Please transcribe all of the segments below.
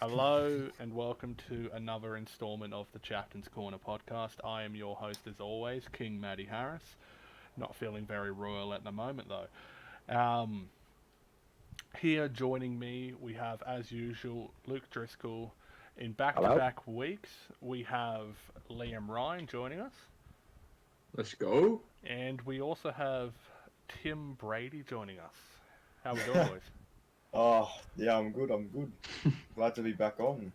Hello and welcome to another installment of the Captain's Corner podcast. I am your host as always, King Matty Harris. Not feeling very royal at the moment though. Here joining me we have as usual Luke Driscoll. In back-to-back weeks we have Liam Ryan joining us. Let's go. And we also have Tim Brady joining us. How we doing, boys? Oh, yeah, I'm good. Glad to be back on.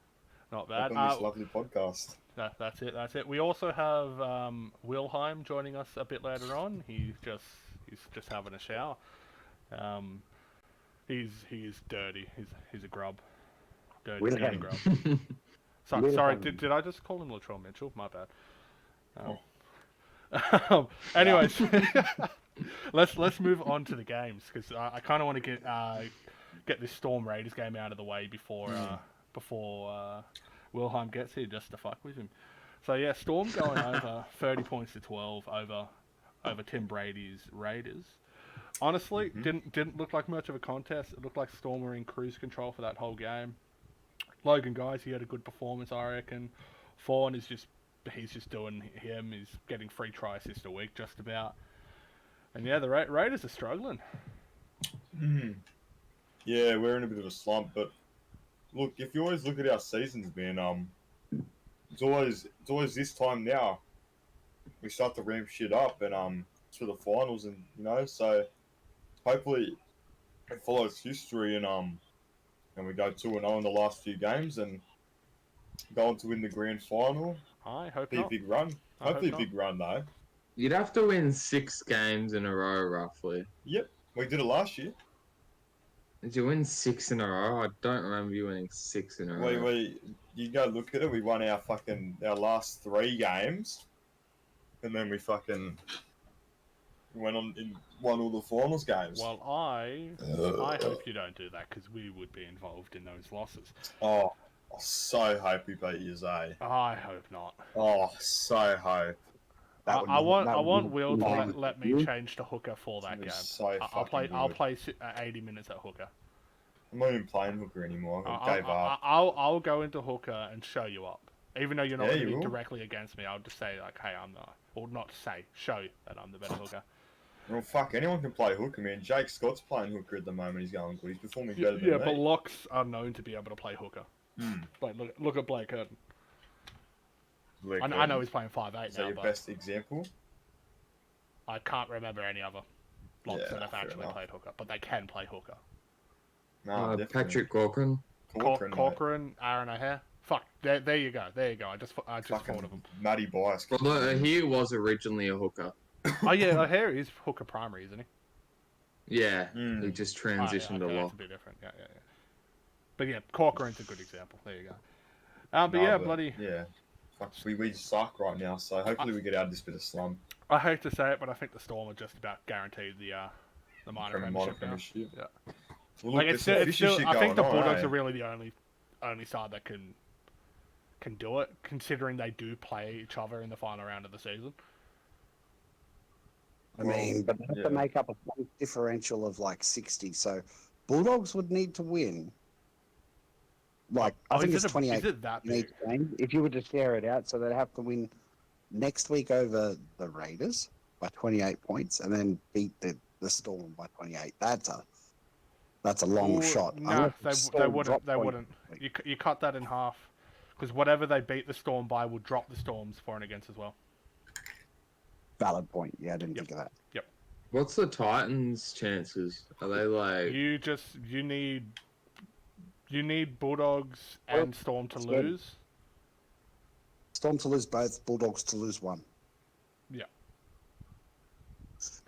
Not bad. On this lovely podcast. That's it. We also have Wilhelm joining us a bit later on. He's just having a shower. He's dirty. He's a grub. Dirty grub. Sorry, did I just call him Latrell Mitchell? My bad. Anyways, let's move on to the games because I kind of want to get this Storm Raiders game out of the way before Wilhelm gets here just to fuck with him. So yeah, Storm going over 30 points to 12 over Tim Brady's Raiders. Honestly, didn't look like much of a contest. It looked like Storm were in cruise control for that whole game. Logan Guys, he had a good performance, I reckon. Fawn he's just doing him. He's getting 3 try assists a week just about. And yeah, the Raiders are struggling. Yeah, we're in a bit of a slump, but look, if you always look at our seasons, man, it's always this time now. We start to ramp shit up and to the finals, and so hopefully it follows history and we go 2-0 in the last few games and go on to win the grand final. I hope be not. a big run. Hopefully a big run though. You'd have to win 6 games in a row, roughly. Yep, we did it last year. Did you win 6 in a row? I don't remember you winning 6 in a row. You go look at it. We won our last 3 games, and then we went on and won all the finals games. Well, I hope you don't do that because we would be involved in those losses. Oh, I so hope we beat you, Zay. I hope not. Oh, so hope. I want Will to let me change to hooker for that game. So I'll play 80 minutes at hooker. I'm not even playing hooker anymore. I gave up. I'll go into hooker and show you up. Even though you're not going to be directly against me, I'll just say hey, I'm not, or not say, show that I'm the better hooker. Well, fuck, anyone can play hooker, man. Jake Scott's playing hooker at the moment. He's going good. He's performing better than me. Yeah, but locks are known to be able to play hooker. Like, look at Blake Curtin. I know he's playing 5'8" now. Is that your best example? I can't remember any other locks that have actually played hooker, but they can play hooker. No, Patrick Corcoran. Corcoran, Aaron O'Hare. Fuck, there you go. I just thought of him. Matty Bias. Although he was originally a hooker. Oh yeah, O'Hare is hooker primary, isn't he? Yeah, he just transitioned a lot. That's a bit different. Yeah. But yeah, Corcoran's a good example. There you go. Yeah. Fuck, we suck right now, so hopefully we get out of this bit of slump. I hate to say it, but I think the Storm are just about guaranteed the minor premiership. Yeah. Well, look, it's still, I think the Bulldogs are really the only side that can do it, considering they do play each other in the final round of the season. I mean, but they have to make up a point differential of like 60, so Bulldogs would need to win. Like, I think it's 28 in each game. If you were to share it out, so they'd have to win next week over the Raiders by 28 points and then beat the Storm by 28. That's a long shot. No, they wouldn't. You cut that in half, because whatever they beat the Storm by will drop the Storm's for and against as well. Valid point. Yeah, I didn't think of that. Yep. What's the Titans' chances? Are they like... You need Bulldogs and Storm to lose. Storm to lose both, Bulldogs to lose one. Yeah.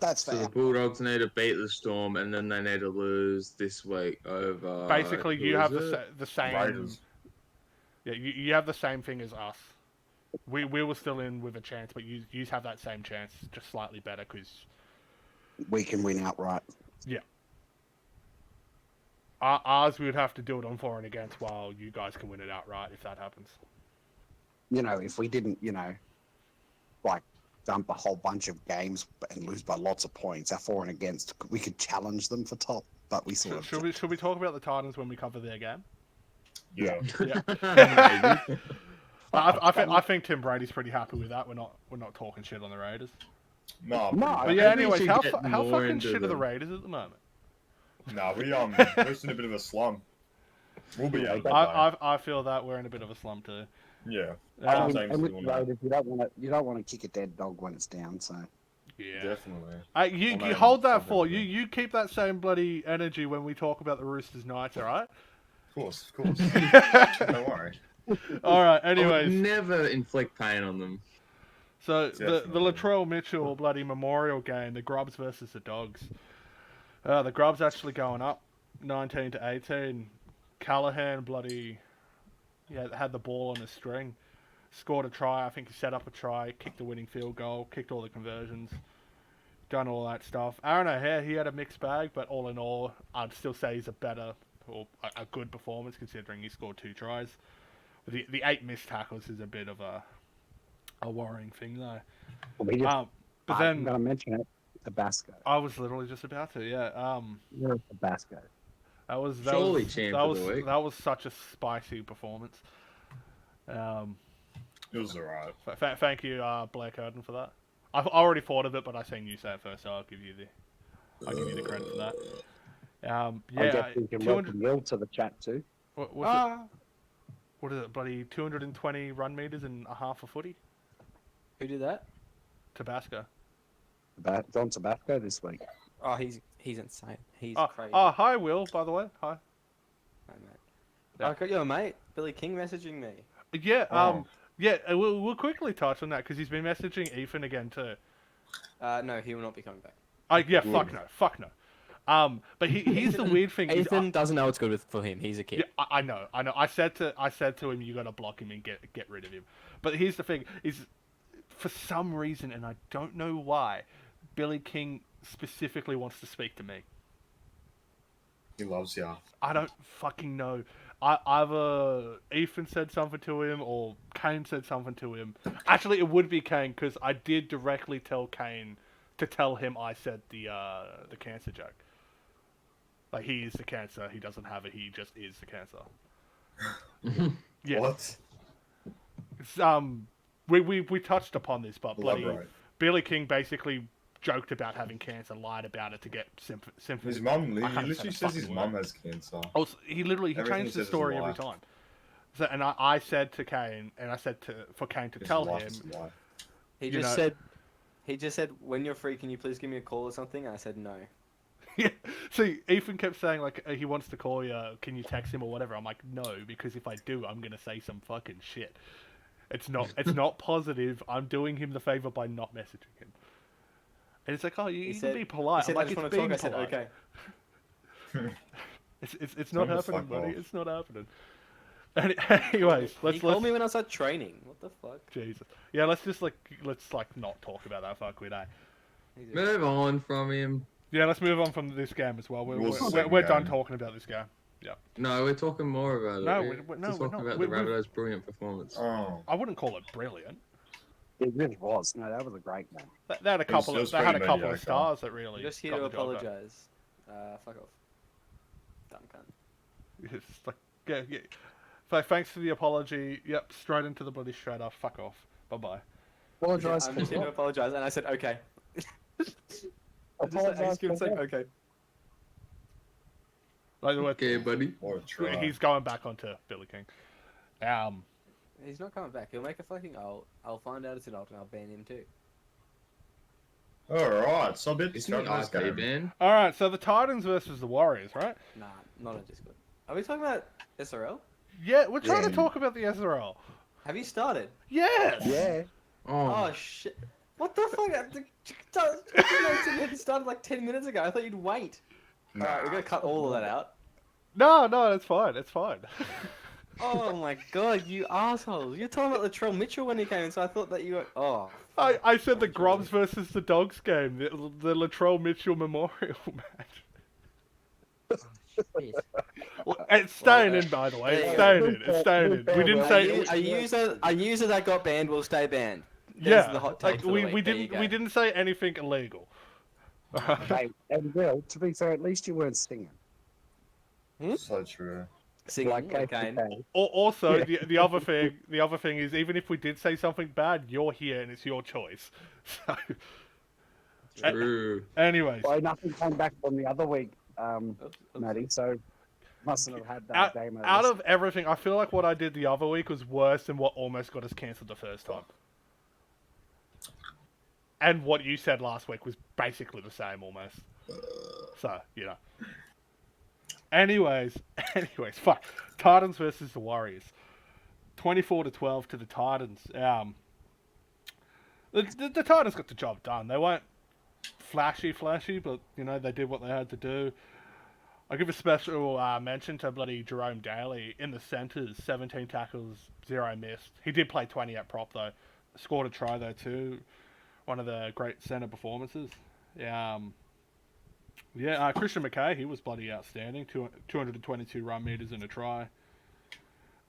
That's fair. So the Bulldogs need to beat the Storm, and then they need to lose this week over... Basically, you have the same... Raiders. Yeah, you have the same thing as us. We were still in with a chance, but you have that same chance, just slightly better, because... We can win outright. Yeah. Ours, we would have to do it on for and against, while you guys can win it outright if that happens. If we didn't, like, dump a whole bunch of games and lose by lots of points, our for and against, we could challenge them for top, but we sort of... Should we talk about the Titans when we cover their game? Yeah. Yeah. I think Tim Brady's pretty happy with that. We're not talking shit on the Raiders. No. But yeah, anyways, how fucking shit are the Raiders at the moment? Nah, we're just in a bit of a slump. We'll be out. I feel that we're in a bit of a slump too. Yeah. And with the Raiders, you don't want to kick a dead dog when it's down. So yeah, definitely. You hold that for you keep that same bloody energy when we talk about the Roosters Knights, all right? Of course. Don't worry. All right. Anyways, never inflict pain on them. So the Latrell Mitchell bloody memorial game, the Grubs versus the Dogs. The Grubs actually going up, 19-18. Callahan bloody had the ball on the string, scored a try. I think he set up a try, kicked the winning field goal, kicked all the conversions, done all that stuff. Aaron O'Hare, he had a mixed bag, but all in all, I'd still say he's a good performance considering he scored 2 tries. The 8 missed tackles is a bit of a worrying thing though. Well, but then I'm gonna mention it, Tabasco. I was literally just about to, yeah. You're a Tabasco. That was such a spicy performance. It was alright. Thank you, Blair Curtin, for that. I've already thought of it, but I seen you say it first, so I'll give you the credit for that. I guess we can welcome Will to the chat too. What is it, bloody 220 run meters in a half a footy? Who did that? Tabasco. Don Tabasco this week. Oh, he's insane. He's crazy. Oh, hi, Will, by the way. Hi. Hi, mate. Yeah. I got your mate, Billy King, messaging me. Yeah, we'll quickly touch on that, because he's been messaging Ethan again, too. No, he will not be coming back. Fuck no. But here's the weird thing. Ethan doesn't know what's good for him. He's a kid. Yeah, I know. I said to him, you got to block him and get rid of him. But here's the thing: is for some reason, and I don't know why, Billy King specifically wants to speak to me. He loves ya. I don't fucking know. Either Ethan said something to him or Kane said something to him. Actually, it would be Kane, because I did directly tell Kane to tell him I said the cancer joke. Like, he is the cancer. He doesn't have it. He just is the cancer. Yeah. What? It's, we touched upon this, but bloody Elaborate. Billy King basically joked about having cancer, lied about it to get sympathy. His mum, he literally says his mum has cancer. Oh, he changed the story every time. So, and I said to Kane, and I said for Kane to tell him. He just said, when you're free, can you please give me a call or something? And I said no. Yeah. See, Ethan kept saying, like, he wants to call you, can you text him or whatever? I'm like, no, because if I do, I'm going to say some fucking shit. It's not positive. I'm doing him the favor by not messaging him. And it's like, oh, you can be polite. He said, I'm like, I just want it's to talk. I said, polite. okay. It's not happening, buddy. It's not happening. Anyways, let's called me when I was at training. What the fuck? Jesus. Yeah, let's not talk about that fuck with that. Move on from him. Yeah, let's move on from this game as well. We're done talking about this game. Yeah. No, we're talking more about it. No, we're talking about the Rabbitohs' brilliant performance. Oh. I wouldn't call it brilliant. It really was. No, that was a great game. They had a couple of stars that really. I'm just here to apologise. Fuck off. Dumb cunt. It's like, yeah. So thanks for the apology. Yep, straight into the bloody shredder. Fuck off. Bye bye. Apologise. I'm just here to apologise, and I said okay. Apologise. Okay. Like the word, Okay, buddy. he's going back onto Billy King. He's not coming back. He'll make a fucking alt. I'll find out it's an alt, and I'll ban him too. Alright, so a bit Isn't it IP ban? All right, so the Titans versus the Warriors, right? Nah, not on Discord. Are we talking about SRL? Yeah, we're trying to talk about the SRL. Have you started? Yes. Yeah. Oh shit! What the fuck? It started like 10 minutes ago. I thought you'd wait. Nah. Alright, we're gonna cut all of that out. No, it's fine. It's fine. Oh my god, you assholes! You're talking about Latrell Mitchell when he came in, so I thought that you were. Oh. I said the Grubs versus the Dogs game, the Latrell Mitchell Memorial match. Well, it's staying in, by the way. It's staying in. We didn't say a user that got banned will stay banned. Yeah, the hot take for the week. we didn't say anything illegal. Hey, and Will, to be fair, at least you weren't singing. So true. Singing Like like KCK. Kane. Also, Yeah. the other thing is, even if we did say something bad, you're here and it's your choice. So, True. anyways, Well, nothing came back from the other week, Oops. Matty. So mustn't have had that out, game over. out of everything, I feel like what I did the other week was worse than what almost got us cancelled the first time. And what you said last week was basically the same almost. So, you know. Anyways, fuck. Titans versus the Warriors. 24-12 to the Titans. The Titans got the job done. They weren't flashy, but, you know, they did what they had to do. I'll give a special mention to bloody Jerome Daly in the centres. 17 tackles, 0 missed. He did play 20 at prop, though. Scored a try, though, too. One of the great centre performances. Christian McKay, he was bloody outstanding. 222 run meters and a try.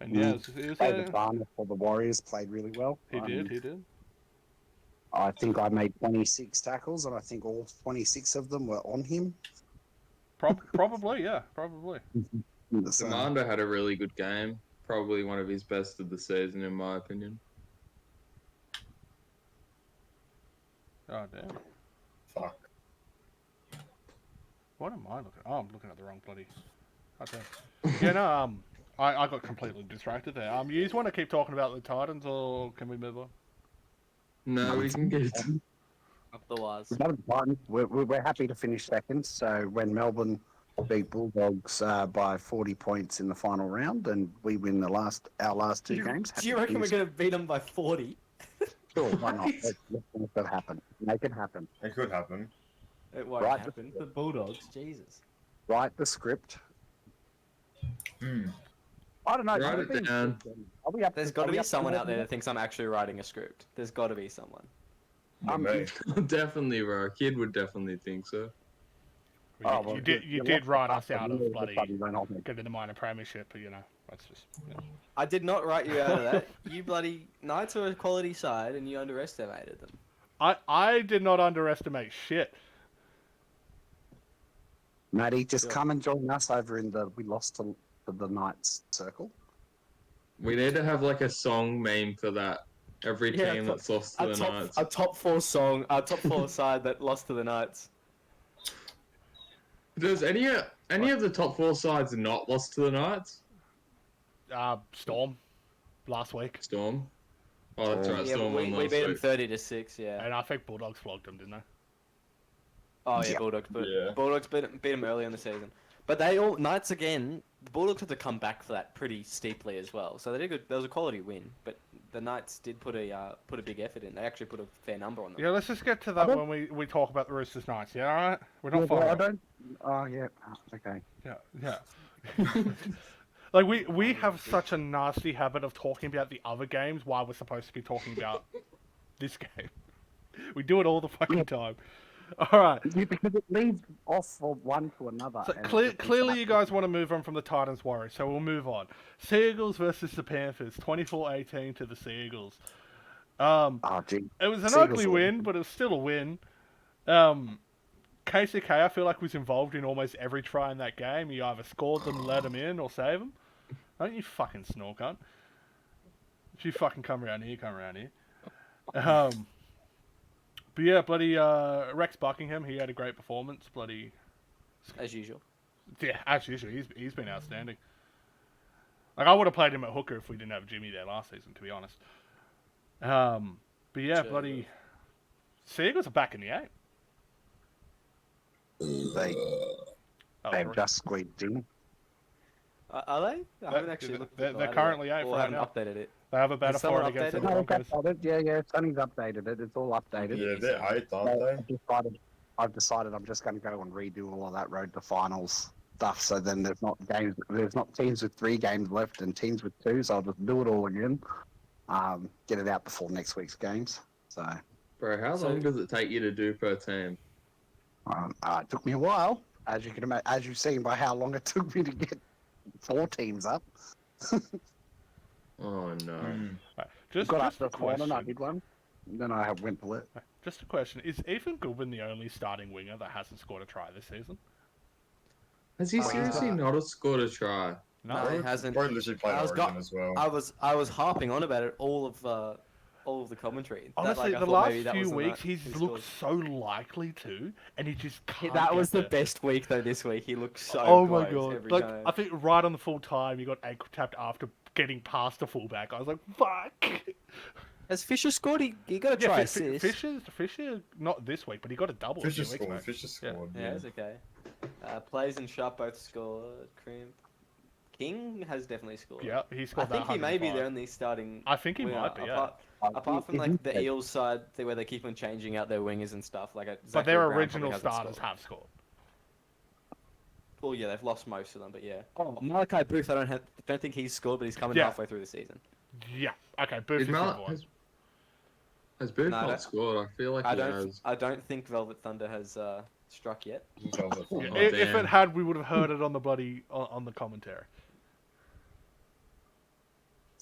And yeah, David Barner for the Warriors played really well. He did. I think I made 26 tackles, and I think all 26 of them were on him. Probably. So, Commander had a really good game. Probably one of his best of the season, in my opinion. Oh, damn. Fuck. What am I looking at? Oh, I'm looking at the wrong bloody... I got completely distracted there. You just want to keep talking about the Titans, or can we move on? No, we can get... Up the wires. we're happy to finish second. So when Melbourne beat Bulldogs by 40 points in the final round, and we win our last two games. Do you reckon we're going to beat them by 40? Sure, why not? Let's make that happen. Make it happen. It could happen. It won't Right. happen. The Bulldogs, Jesus. Write the script. I don't know. Write it down. There's got to be someone out there that thinks I'm actually writing a script. There's got to be someone. Me. Definitely, bro. A kid would definitely think so. You did write us out of bloody getting the minor premiership, but you know, that's just... You know. I did not write you out of that. You bloody Knights are a quality side and you underestimated them. I did not underestimate shit. Matty, just come and join us over in the We Lost to the Knights circle. We need to have like a song meme for that. Every Yeah, team that's lost to the Knights. A top four side that lost to the Knights. Does any of the top four sides not lost to the Knights? Storm, last week. Storm. Oh, that's right. Yeah, Storm we won last beat them week. 30-6. Yeah. And I think Bulldogs flogged them, didn't they? Oh yeah, Yeah. Bulldogs. But Yeah. Bulldogs beat them early in the season. But Knights again. The Bulldogs had to come back for that pretty steeply as well. So they did good. There was a quality win, but the Knights did put a big effort in. They actually put a fair number on them. Yeah, let's just get to that when we talk about the Roosters Knights. Yeah, all right. We're not Well, I far. don't. Oh yeah. Okay. Yeah. Like we have such a nasty habit of talking about the other games while we're supposed to be talking about this game. We do it all the fucking time. All right. Yeah, because it leads off from one to another. So and clearly you guys want to move on from the Titans Warriors, so we'll move on. Seagulls versus the Panthers, 24-18 to the Seagulls. Oh, gee. It was an Seagulls ugly are- win, but it was still a win. KCK, I feel like, was involved in almost every try in that game. You either scored them, let them in, or save them. Don't you fucking snore, cunt. If you fucking come around here, come around here. But yeah, bloody Rex Buckingham, he had a great performance. Bloody... As usual. Yeah, as usual, he's been outstanding. Like, I would have played him at hooker if we didn't have Jimmy there last season, to be honest. But yeah, Sure. bloody... Seagulls are back in the 8. They've just squeezed in. Are they? I haven't actually looked at they're the currently yet, 8 or right haven't now. updated it. They have a better Has for someone it against the updated No, it's Broncos. updated. Yeah, Sonny's updated it. It's all updated. Yeah, they're 8, aren't they? I've decided I'm just going to go and redo all of that road to finals stuff. So then there's not teams with 3 games left and teams with 2. So I'll just do it all again. Get it out before next week's games. So Bro, how long does it take you to do per team? it took me a while, as you can imagine, as you've seen by how long it took me to get 4 teams up. Oh no. Right, Just Got a up to 4 and I question. did one. Then I went to it. Just a question. Is Ethan Goodwin the only starting winger that hasn't scored a try this season? Has he seriously not scored a try? No, he hasn't. Bro literally played I was Origin as well. I was harping on about it all of the commentary. Honestly, I the thought last maybe that few was the weeks, night he's he looked so likely to, and he just can't. That was get the there. best week though. This week he looked so Oh my close god! every Like time. I think right on the full time, he got ankle tapped after getting past the fullback. I was like, "Fuck!" Has Fisher scored? He got a try assist. Fisher, not this week, but he got a double. Fisher a few weeks scored. back. Fisher scored. Yeah, it's okay. Plays and Sharp both scored. Crimp. King has definitely scored. Yeah, he I scored. think he may be the 105. only starting. I think he winger, might be. Yeah. Apart from Is like he the dead? Eels side, where they keep on changing out their wingers and stuff. Like, But Zachary their Brown probably original hasn't starters scored. have scored. Well, yeah, they've lost most of them, but yeah. Oh, Malachi Booth, I don't think he's scored, but he's coming Yeah. halfway through the season. Yeah. Okay. Booth is number one. Has Booth No, I not don't- scored? I feel like he has. I don't think Velvet Thunder has struck yet. Yeah, Oh, if it damn. had, we would have heard it on the bloody on the commentary.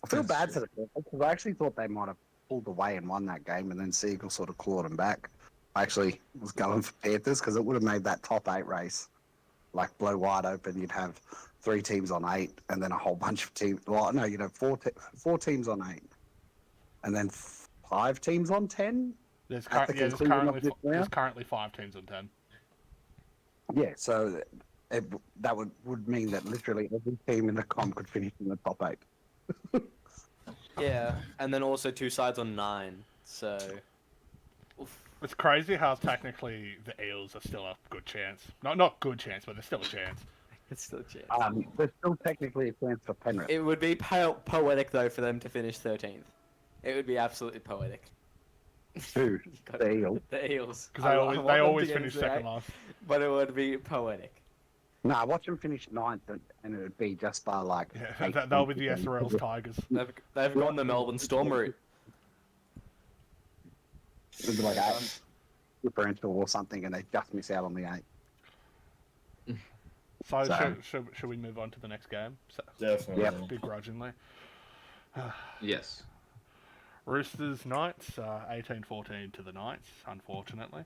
I feel bad for the Panthers because I actually thought they might have pulled away and won that game, and then Siegel sort of clawed them back. I actually was going for Panthers because it would have made that top 8 race like blow wide open. You'd have 3 teams on 8, and then a whole bunch of teams. Well, no, you'd have 4 teams on 8, and then 5 teams on 10. There's, At the there's conclusion of currently this there's round? currently 5 teams on 10. Yeah, so that would mean that literally every team in the comp could finish in the top 8. Yeah, and then also 2 sides on 9. So, oof. It's crazy how technically the Eels are still a good chance. Not good chance, but there's still a chance. It's still a chance. There's still technically a chance for Penrith. It would be poetic though for them to finish 13th. It would be absolutely poetic. Who? The Eels. The Eels. Because I they want them always to get finish into second that, last. But it would be poetic. Nah, watch them finish 9th, and it would be just by like. Yeah, 8 that'll be the points. SRL's Tigers. They've gone the Melbourne Storm route. It would be like 8 differential or something, and they just miss out on the 8. So So- should we move on to the next game? So, Definitely. Yep. begrudgingly. Yes. Roosters Knights 18-14 to the Knights, unfortunately.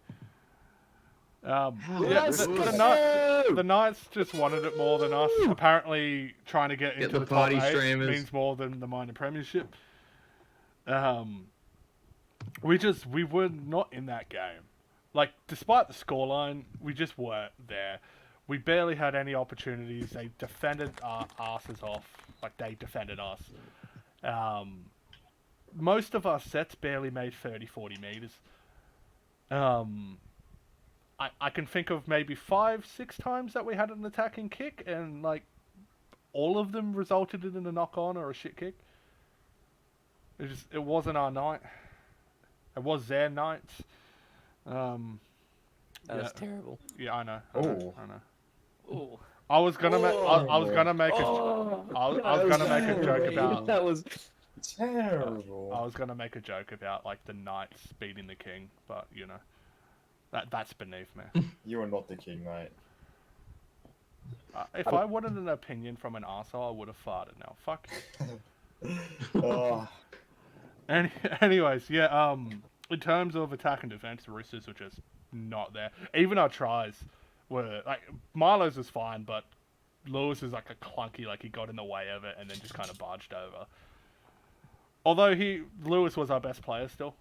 Yes, the Knights just wanted it more than us. Apparently, trying to get into the the party top 8 streamers. means more than the minor premiership. We were not in that game. Like, despite the scoreline, we just weren't there. We barely had any opportunities. They defended our asses off. Like, they defended us. Most of our sets barely made 30-40 meters. I can think of maybe 5-6 times that we had an attacking kick, and like all of them resulted in a knock-on or a shit kick. It wasn't our night. It was their night. That was terrible. Yeah, I know. Ooh. I know. Ooh. I was gonna make. I was gonna make a. Oh, I was gonna make a joke about. That was Terrible. I was gonna make a joke about like the Knights beating the King, but you know, that's beneath me. You are not the king, mate. If I wanted an opinion from an arsehole, I would have farted now. Fuck. Oh, Anyways, yeah. In terms of attack and defense, the Roosters were just not there. Even our tries were like Milo's was fine, but Lewis is like a clunky. Like he got in the way of it and then just kind of barged over. Although Lewis was our best player still,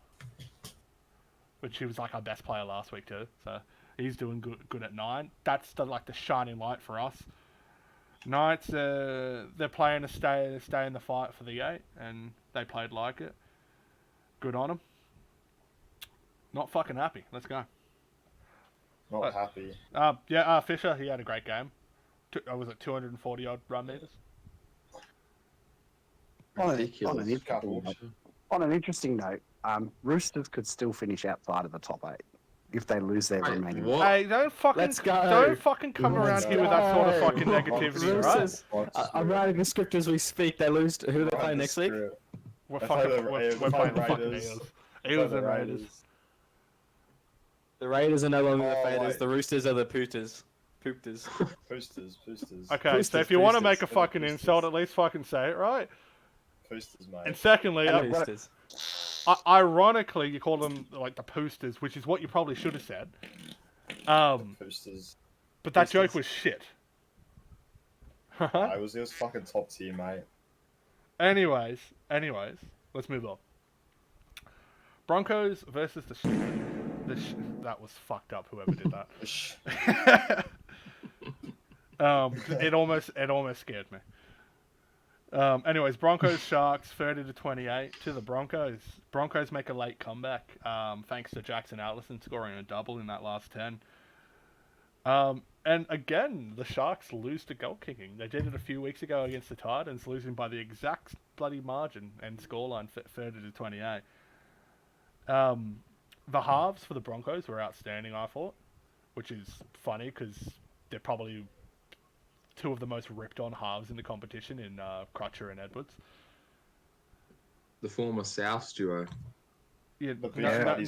which he was like our best player last week too. So he's doing good at 9. That's the shining light for us. Knights, they're playing to stay in the fight for the 8, and they played like it. Good on them. Not fucking happy. Let's go. not happy. Fisher, he had a great game. Was it 240 odd run meters? On Ridiculous. an interesting note, Roosters could still finish outside of the top 8 if they lose their Wait, remaining. what? Hey, don't fucking Let's go. come Let's around here with that sort of go. fucking negativity, right? Roosters. I'm writing a script as we speak. They lose. Who are they playing next week? We're They fucking play the- we're they playing the play fucking Raiders. Eels. Eels and Raiders. The Raiders are no longer the Oh, Raiders. wait. The Roosters are the Pooters. Poopters. Boosters. Okay, so Boosters, if you want to boosters, make a they're fucking boosters. insult, at least fucking say it right. Boosters, mate. And secondly, Poosters. ironically, you call them like the Poosters, which is what you probably should have said. Boosters. But that joke Poosters. was shit. It was fucking top tier, mate. anyways, let's move on. Broncos versus that was fucked up. Whoever did that. It almost scared me. Anyways, Broncos Sharks 30-28 to the Broncos. Broncos make a late comeback, thanks to Jackson Allison scoring a double in that last 10. And again, the Sharks lose to goal kicking. They did it a few weeks ago against the Titans, losing by the exact bloody margin and scoreline 30-28. The halves for the Broncos were outstanding, I thought, which is funny because they're probably two of the most ripped-on halves in the competition in Crutcher and Edwards. The former South duo. Yeah, But nobody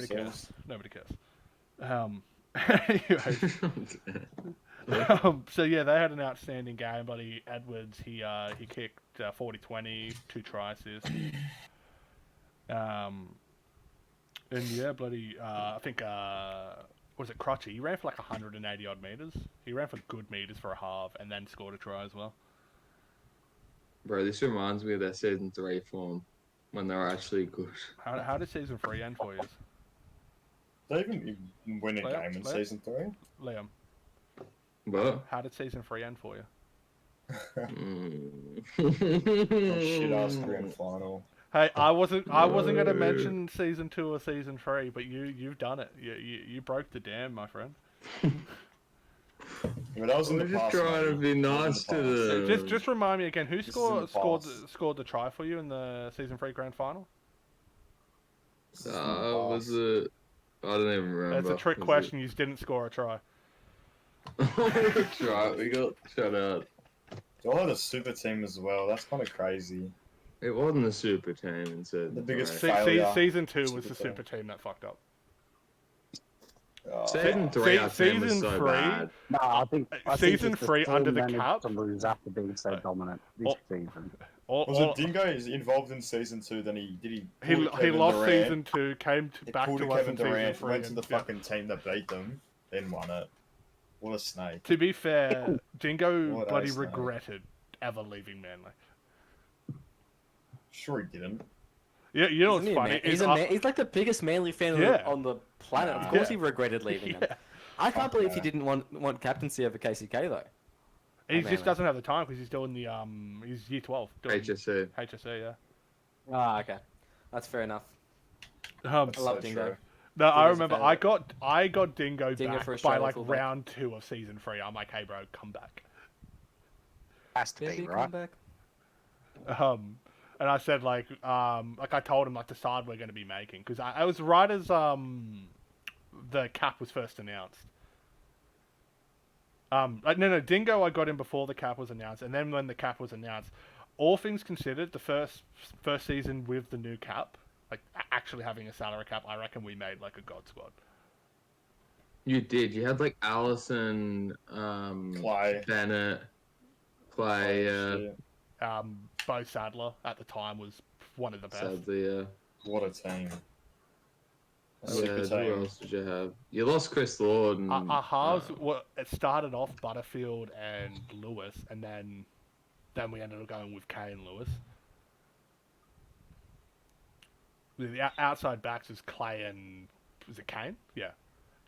cares. Nobody cares. Anyways, so yeah, they had an outstanding game. Buddy Edwards, he kicked 40-20, 2 try assists. And yeah, bloody, I think was it Crutchy? He ran for like 180 odd meters. He ran for good meters for a half, and then scored a try as well. Bro, this reminds me of their season 3 form when they were actually good. How did season 3 end for you? They even win a game in season 3? Liam. What? How did season 3 end for you? Shit ass grand final. Hey, I wasn't gonna mention season 2 or season 3, but you've done it. You broke the dam, my friend. But that was in the We're just past. trying to be nice to them. Just remind me again, who This is in the scored the try for you in the season 3 grand final? Was it? I don't even remember. That's a trick question. You didn't score a try. That's right. We got shut out. They had a super team as well. That's kind of crazy. It wasn't a super team in season The biggest three. failure. Season 2 was Super the team. super team that fucked up. Season 3, our team was season so 3 bad. No, I think season it's the 3 under team the managed cap. to lose after being so dominant this season. Was it Dingo is involved in season 2? Then he lost season 2, came back pulled to us Kevin in season Durant, 3. went to the and- yeah. fucking team that beat them, then won it. What a snake! To be fair, Dingo What a bloody snake. regretted ever leaving Manly. Sure he didn't. Yeah, you know Isn't he what's a funny? man? He's like the biggest Manly fan Yeah. on the planet. Of Nah. course, Yeah. he regretted leaving them. Yeah. I can't Fuck believe he that. didn't want captaincy over KCK though. He Oh, just Manly. doesn't have the time because he's doing the he's year 12. Doing HSC. HSC, yeah. Ah, okay, that's fair enough. I So love Dingo. true. No, I Dingo's a remember favourite. I got Dingo, Dingo back for a by straight like fullback. round 2 of season 3. I'm like, hey bro, come back. Has to be, Baby, right? come back. And I said like I told him like the side we're going to be making because I was right as the cap was first announced. No, Dingo I got him before the cap was announced, and then when the cap was announced, all things considered, the first season with the new cap, like actually having a salary cap, I reckon we made like a god squad. You did. You had like Allison, Clay. Bennett, Clay, Shit. Bo Sadler at the time was one of the best. sadly, What a team! A yeah, super who team. else did you have? You lost Chris Lord. And, Our halves, it started off Butterfield and Lewis, and then we ended up going with Kay and Lewis. The outside backs was Clay and was it Kane? Yeah,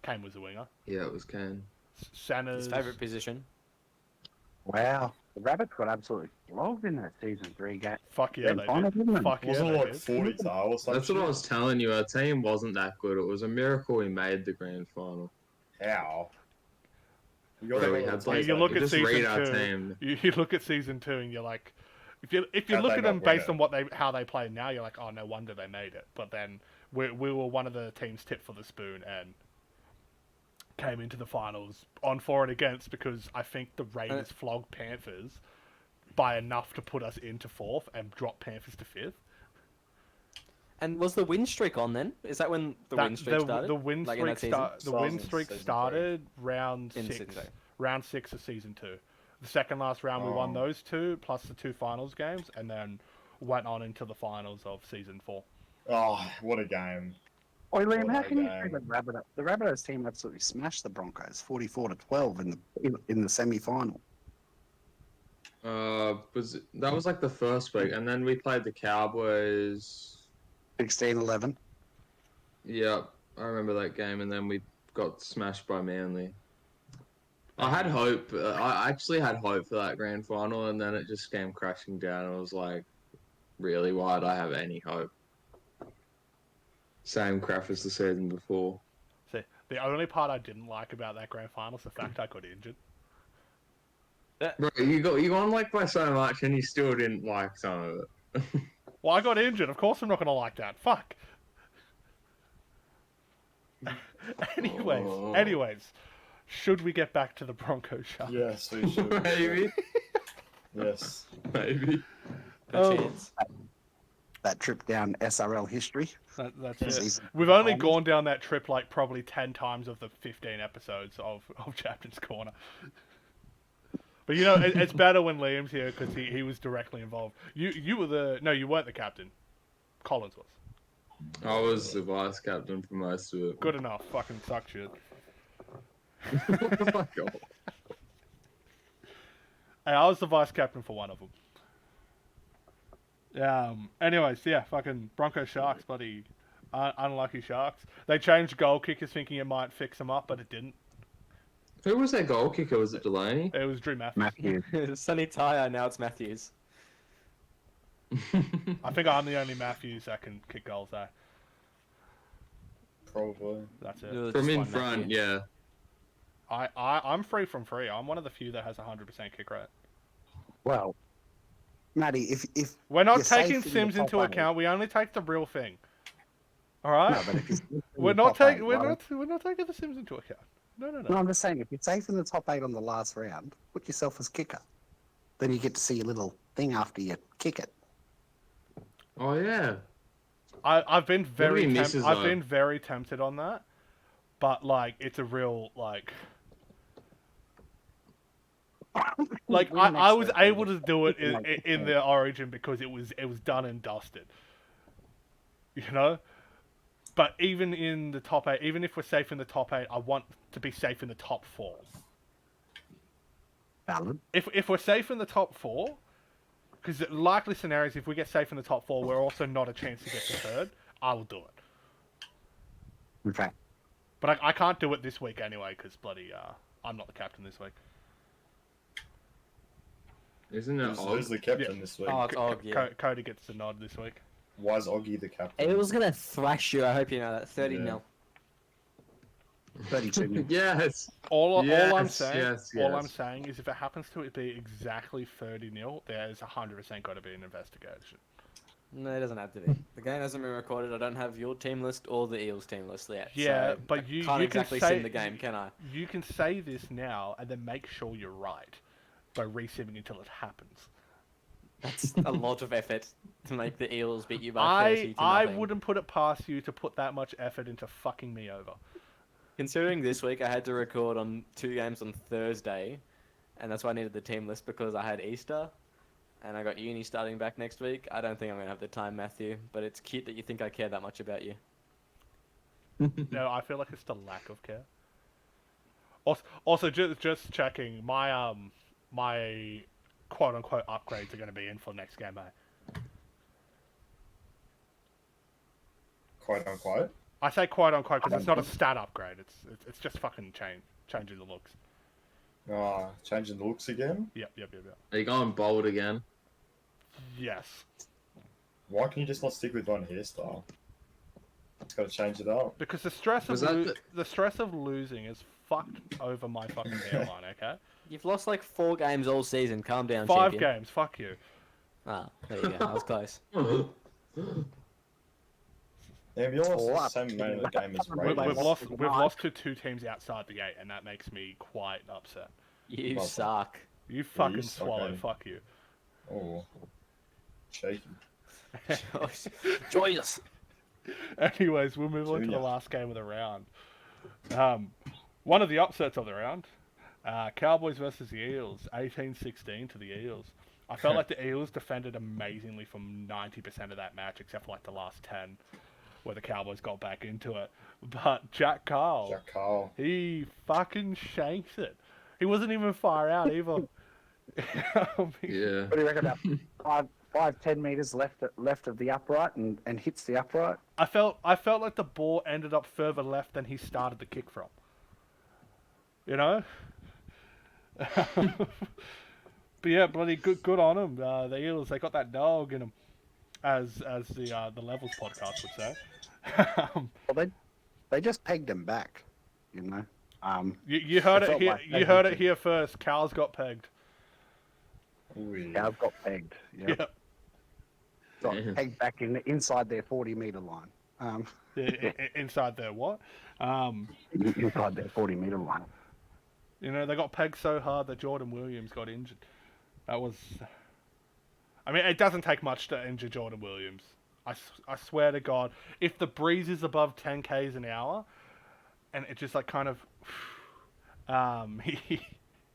Kane was the winger. yeah, it was Kane. Sanders. His favourite position. Wow. The Rabbits got absolutely flogged in that season 3 game. Fuck yeah, Grand they final, did. didn't they? Fuck yeah, Wasn't they it like did. 40 tar or something? That's what I was telling you. Our team wasn't that good. It was a miracle we made the grand final. How? You Bro, we had, like, You look at just season read our 2. team. You look at season 2, and you're like, if you How'd look they at them not win based it? on how they play now, you're like, oh, no wonder they made it. But then we were one of the teams tipped for the spoon and came into the finals on for and against because I think the Raiders flogged Panthers by enough to put us into 4th and drop Panthers to 5th. And was the win streak on then? Is that when the win streak started? The win Like in streak, that season? the win streak Season started round In 6. season 3. Round 6 of season 2. The second last round we won Oh. those 2 plus the 2 finals games, and then went on into the finals of season 4. Oh, what a game! Oi, Liam, how What a can you game. say the Rabbitohs team absolutely smashed the Broncos 44-12 in the semi-final? That was like the first week, and then we played the Cowboys. 16-11. Yeah, I remember that game, and then we got smashed by Manly. I had hope. I actually had hope for that grand final, and then it just came crashing down. I was like, really, why did I have any hope? Same crap as the season before. See, the only part I didn't like about that grand final is the fact I got injured. Bro, you won like by so much, and you still didn't like some of it. Well, I got injured. Of course I'm not going to like that. Fuck. Anyways, should we get back to the Broncos Sharks? Yes, we should. Maybe. Yes. Maybe. Good chance. That trip down SRL history. That's it. Season We've only finals. gone down that trip like probably 10 times of the 15 episodes of Captain's Corner. But you know, it's better when Liam's here because he was directly involved. You weren't the captain. Collins was. I was the vice captain for most of it. Good enough. Fucking suck shit. Fuck off. Hey, I was the vice captain for one of them. Anyways, yeah, fucking Broncos Sharks, bloody unlucky Sharks. They changed goal kickers thinking it might fix them up, but it didn't. Who was their goal kicker? Was it Delaney? It was Drew Matthews. Sonny Tyre, now it's Matthews. I think I'm the only Matthews that can kick goals there. Probably. That's it. You're From just in one front, Matthew. yeah. I'm free from free. I'm one of the few that has 100% kick rate. Well, Matty, if We're not you're safe taking in the Sims top into eight- account. We only take the real thing. All right. No, but if you're safe in we're the not top eight, taking. why We're not taking the Sims into account. No. No, I'm just saying, if you're safe in the top 8 on the last round, put yourself as kicker. Then you get to see a little thing after you kick it. Oh, yeah. I've been very he misses, I've though? been very tempted on that, but like it's a real like Win I next was week, able then. to do it in the Origin because it was done and dusted. You know, but even in the top 8, even if we're safe in the top 8, I want to be safe in the top 4. Valid. If we're safe in the top 4, because the likely scenario is if we get safe in the top 4, we're also not a chance to get to third. I will do it. Okay. But I can't do it this week anyway, because bloody, I'm not the captain this week. Isn't it Who's the captain this week? Oh, it's Og, yeah. Cody gets the nod this week. Why is Oggy the captain? It was gonna thrash you. I hope you know that. 30-0. 32 minutes. Yes. All I'm Yes, saying, yes, all I'm yes. saying is if it happens to it be exactly 30-0, there's 100% got to be an investigation. No, it doesn't have to be. The game hasn't been recorded. I don't have your team list or the Eels team list yet. Yeah, so but I you can't you exactly can say sim the game, can I? You can say this now and then make sure you're right by resimming until it happens. That's a lot of effort to make the Eels beat you by 30 to I nothing. wouldn't put it past you to put that much effort into fucking me over. Considering this week I had to record on 2 games on Thursday, and that's why I needed the team list because I had Easter, and I got uni starting back next week. I don't think I'm going to have the time, Matthew, but it's cute that you think I care that much about you. No, I feel like it's the lack of care. Also just checking, my my quote unquote upgrades are going to be in for next game, eh? Quite unquote. I say quote unquote because it's not a stat upgrade. It's just fucking changing the looks. Changing the looks again? Yep. Are you going bold again? Yes. Why can you just not stick with one hairstyle? It's got to change it up. Because the stress Was of that the stress of losing is fucked over my fucking hairline. Okay. You've lost like 4 games all season. Calm down, 5 champion. games. Fuck you. Ah, there you go. I was close. Yeah, you lost What? the same amount of the game as We've Raiders. lost to 2 teams outside the 8, and that makes me quite upset. You Well, suck. You fucking suck, swallow. eh? Fuck you. Oh. Shaky. Join us. Anyways, we'll move on to the Junior. last game of the round. One of the upsets of the round. Cowboys versus the Eels. 18-16 to the Eels. I felt like the Eels defended amazingly from 90% of that match, except for like the last 10, where the Cowboys got back into it. But Jack Carl, Jack Carl. he fucking shanks it. He wasn't even far out either. Yeah. What do you reckon about 5-10 meters left of the upright and hits the upright? I felt like the ball ended up further left than he started the kick from. You know? But yeah, bloody good on them. The Eels, they got that dog in them, as the Levels podcast would say. Well, they just pegged him back, you know. You heard it here. Like You heard it here first. Cows got pegged. Cows got pegged. Yep. Yep. Got pegged back inside their 40-meter line. Inside their what? Inside their 40-meter line. You know, they got pegged so hard that Jordan Williams got injured. That was... I mean, it doesn't take much to injure Jordan Williams. I swear to God, if the breeze is above 10 k's an hour, and it just like kind of...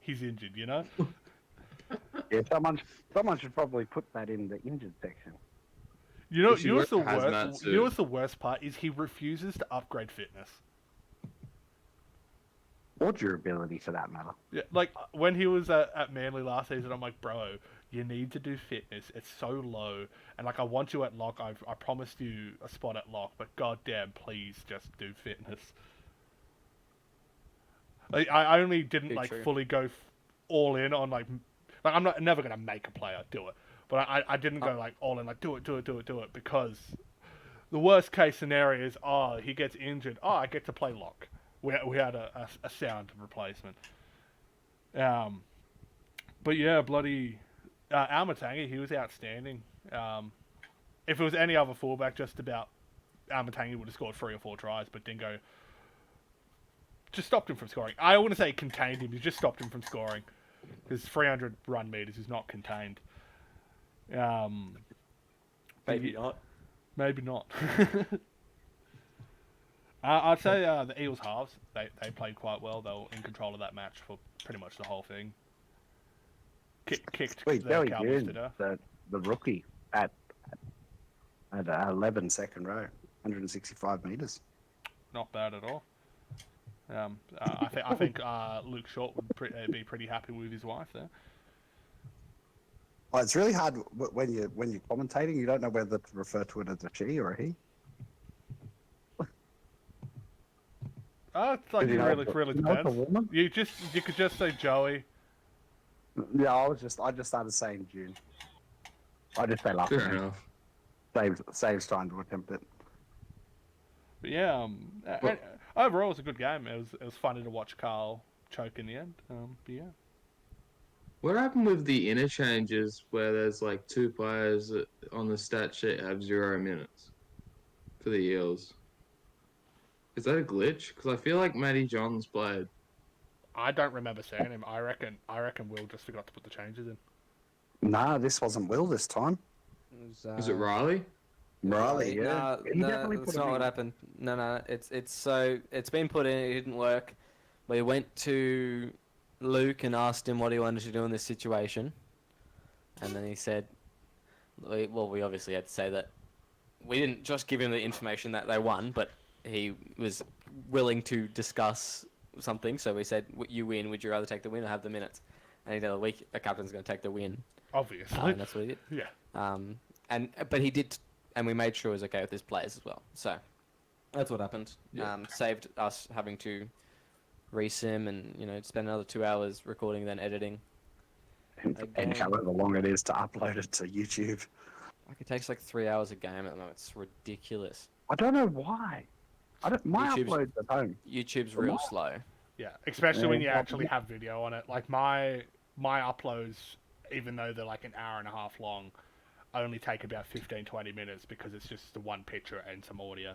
he's injured, you know? Yeah, someone should probably put that in the injured section. You know what's the worst part is he refuses to upgrade fitness. Or durability, for that matter. Yeah, like when he was at Manly last season, I'm like, bro, you need to do fitness. It's so low, and like I want you at lock. I promised you a spot at lock, but goddamn, please just do fitness. Like I only didn't fully go all in on like I'm never gonna make a player do it, but I didn't go like all in like do it because the worst case scenario is he gets injured. I get to play lock. We had a sound replacement. But yeah, bloody Almatangi, he was outstanding. If it was any other fullback, just about Almatangi would have scored 3 or 4 tries, but Dingo just stopped him from scoring. I wouldn't say contained him, he just stopped him from scoring. Because 300 run meters is not contained. Maybe not. Maybe not. I'd say the Eels halves, they played quite well. They were in control of that match for pretty much the whole thing. Kicked Sweet, the Cowboys to death. The rookie at 11 second row, 165 meters. Not bad at all. I think Luke Short would be pretty happy with his wife there. Oh, it's really hard when you're commentating. You don't know whether to refer to it as a she or a he. It's like really depends. You could just say Joey. Yeah, I just started saying June. I just say last name. Saves trying to attempt it. But yeah, overall it was a good game. It was funny to watch Carl choke in the end. But yeah. What happened with the interchanges where there's like 2 players that on the stat sheet have 0 minutes for the Eels? Is that a glitch? Because I feel like Matty Johns played. I don't remember seeing him. I reckon Will just forgot to put the changes in. Nah, this wasn't Will this time. Was it Riley? Riley, yeah. No, that's not what happened. No. It's been put in. It didn't work. We went to Luke and asked him what he wanted to do in this situation, and then he said, "Well, we obviously had to say that we didn't just give him the information that they won, but he was willing to discuss something. So we said, you win. Would you rather take the win or have the minutes?" And he said, a captain's going to take the win. Obviously. And that's what he did. Yeah. But he did, and we made sure it was okay with his players as well. So that's what happened. Yeah. Saved us having to resim and spend another 2 hours recording then editing. And however long it is to upload it to YouTube. Like it takes like 3 hours a game at the moment. It's ridiculous. I don't know why. My uploads at home. YouTube's real slow. Yeah, especially when you actually have video on it. Like my uploads, even though they're like an hour and a half long, only take about 15-20 minutes because it's just the one picture and some audio.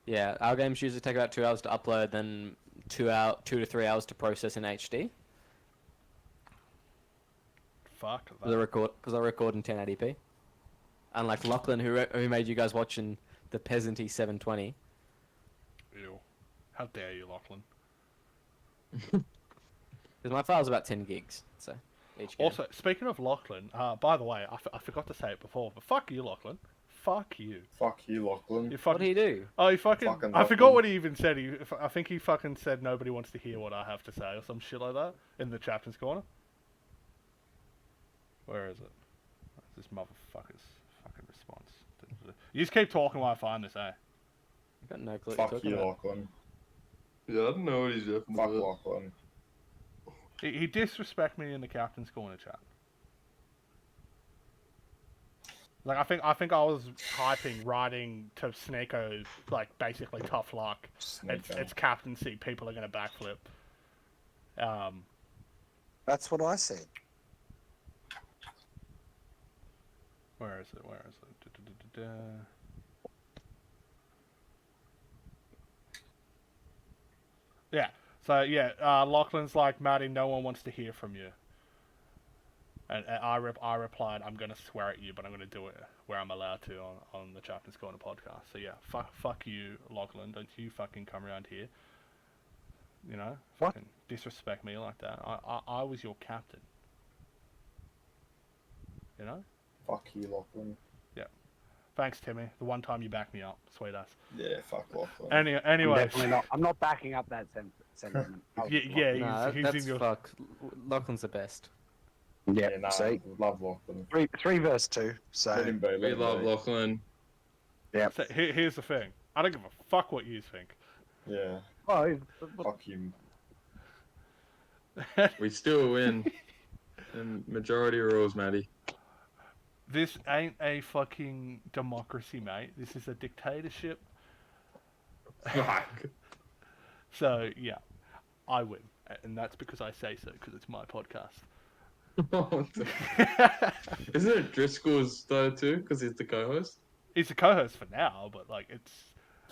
Yeah, our games usually take about 2 hours to upload, then 2 to 3 hours to process in HD. Fuck. Because I record in 1080p. Unlike Lachlan, who made you guys watching the Peasanty 720. Ew. How dare you, Lachlan? Because my file's about 10 gigs, so each game. Also, speaking of Lachlan, by the way, I forgot to say it before, but fuck you, Lachlan. Fuck you. Fuck you, Lachlan. What did he do? Oh, he fucking I forgot what he even said. I think he fucking said nobody wants to hear what I have to say or some shit like that in the Captain's Corner. Where is it? Where's this motherfucker's fucking response? You just keep talking while I find this, eh? I've got no clue what Fuck you're talking you, about. Lachlan. Yeah, I don't know what he's yapping Fuck about. Lachlan. He disrespect me in the captain's corner chat. Like I think I was typing, writing to Sneko, like basically tough luck. It's captaincy. People are gonna backflip. That's what I said. Where is it? Where is it? Da-da-da-da-da. Yeah. So yeah, Lachlan's like, Matty, no one wants to hear from you. And I replied, I'm gonna swear at you, but I'm gonna do it where I'm allowed to on the Captain's Corner podcast. So yeah, fuck you, Lachlan. Don't you fucking come around here. You know, What? fucking disrespect me like that. I was your captain. You know. Fuck you, Lachlan. Thanks, Timmy. The one time you backed me up, sweet ass. Yeah, fuck Lachlan. Anyway. I'm not backing up that sentiment. Yeah, he's that's in your... fuck. Lachlan's the best. Yeah, nah, see? love Lachlan. 3 verse 2, so... Let him be, let We him love be. Lachlan. Yeah. So here's the thing. I don't give a fuck what you think. Yeah, Oh, fuck him. We still win. And majority rules, Matty. This ain't a fucking democracy, mate. This is a dictatorship. Fuck. So, yeah, I win. And that's because I say so, because it's my podcast. Isn't it Driscoll's though too? Because he's the co-host. He's the co-host for now, but, like, it's...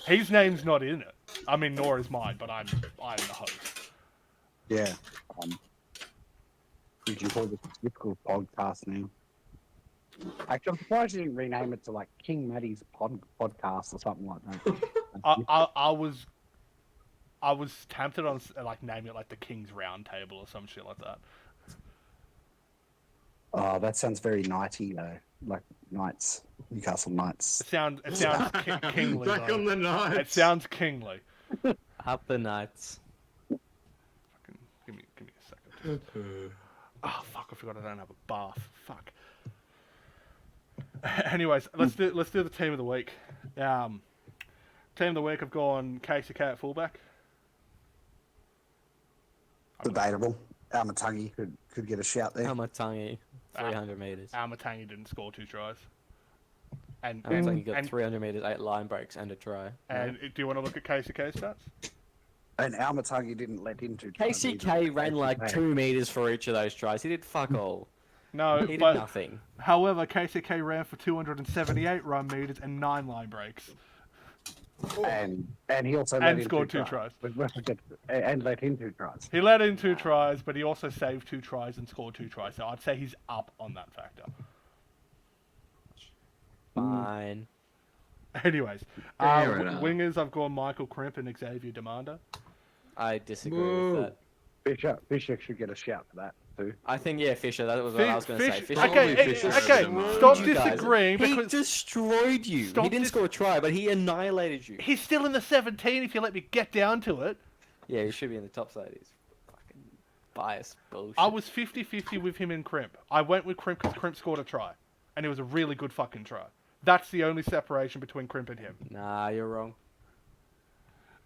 His name's not in it. I mean, nor is mine, but I'm the host. yeah. Did you call this a typical podcast now? Actually, I'm surprised you didn't rename it to, like, King Maddie's podcast or something like that. I was tempted on, like, naming it, like, the King's Round Table or some shit like that. Oh, that sounds very knighty, though. Like, Knights. Newcastle Knights. It sounds kingly. Back though. on the night. It sounds kingly. Up the Knights. Fucking, give me a second. Oh fuck! I forgot I don't have a bath. Fuck. Anyways, let's do the team of the week. Team of the week, I've gone KCK at fullback. Debatable. Almatangi could get a shout there. Hamatangi, 300 metres. Almatangi didn't score 2 tries. And Hamatangi got 300 metres, 8 line breaks, and a try. And do you want to look at KCK stats? And Almatangi didn't let in 2 tries. KCK ran like 2 metres for each of those tries. He did fuck all. No, He did but nothing. however, KCK ran for 278 run meters and 9 line breaks. And he also let in scored 2 2 tries. And let in 2 tries. He let in 2 tries, but he also saved 2 tries and scored 2 tries. So I'd say he's up on that factor. Fine. Anyways, Fair enough. wingers, I've gone Michael Crimp and Xavier Demander. I disagree Whoa. with that. Fisher should get a shout for that, too. I think, yeah, Fisher. That was what I was going to say. Fisher. Okay, Fisher okay, and stop You guys. disagreeing He because destroyed you. Stop He didn't score a try, but he annihilated you. he's still in the 17 if you let me get down to it. Yeah, he should be in the top side. He's fucking biased bullshit. I was 50-50 with him in Crimp. I went with Crimp because Crimp scored a try. And it was a really good fucking try. That's the only separation between Crimp and him. Nah, you're wrong.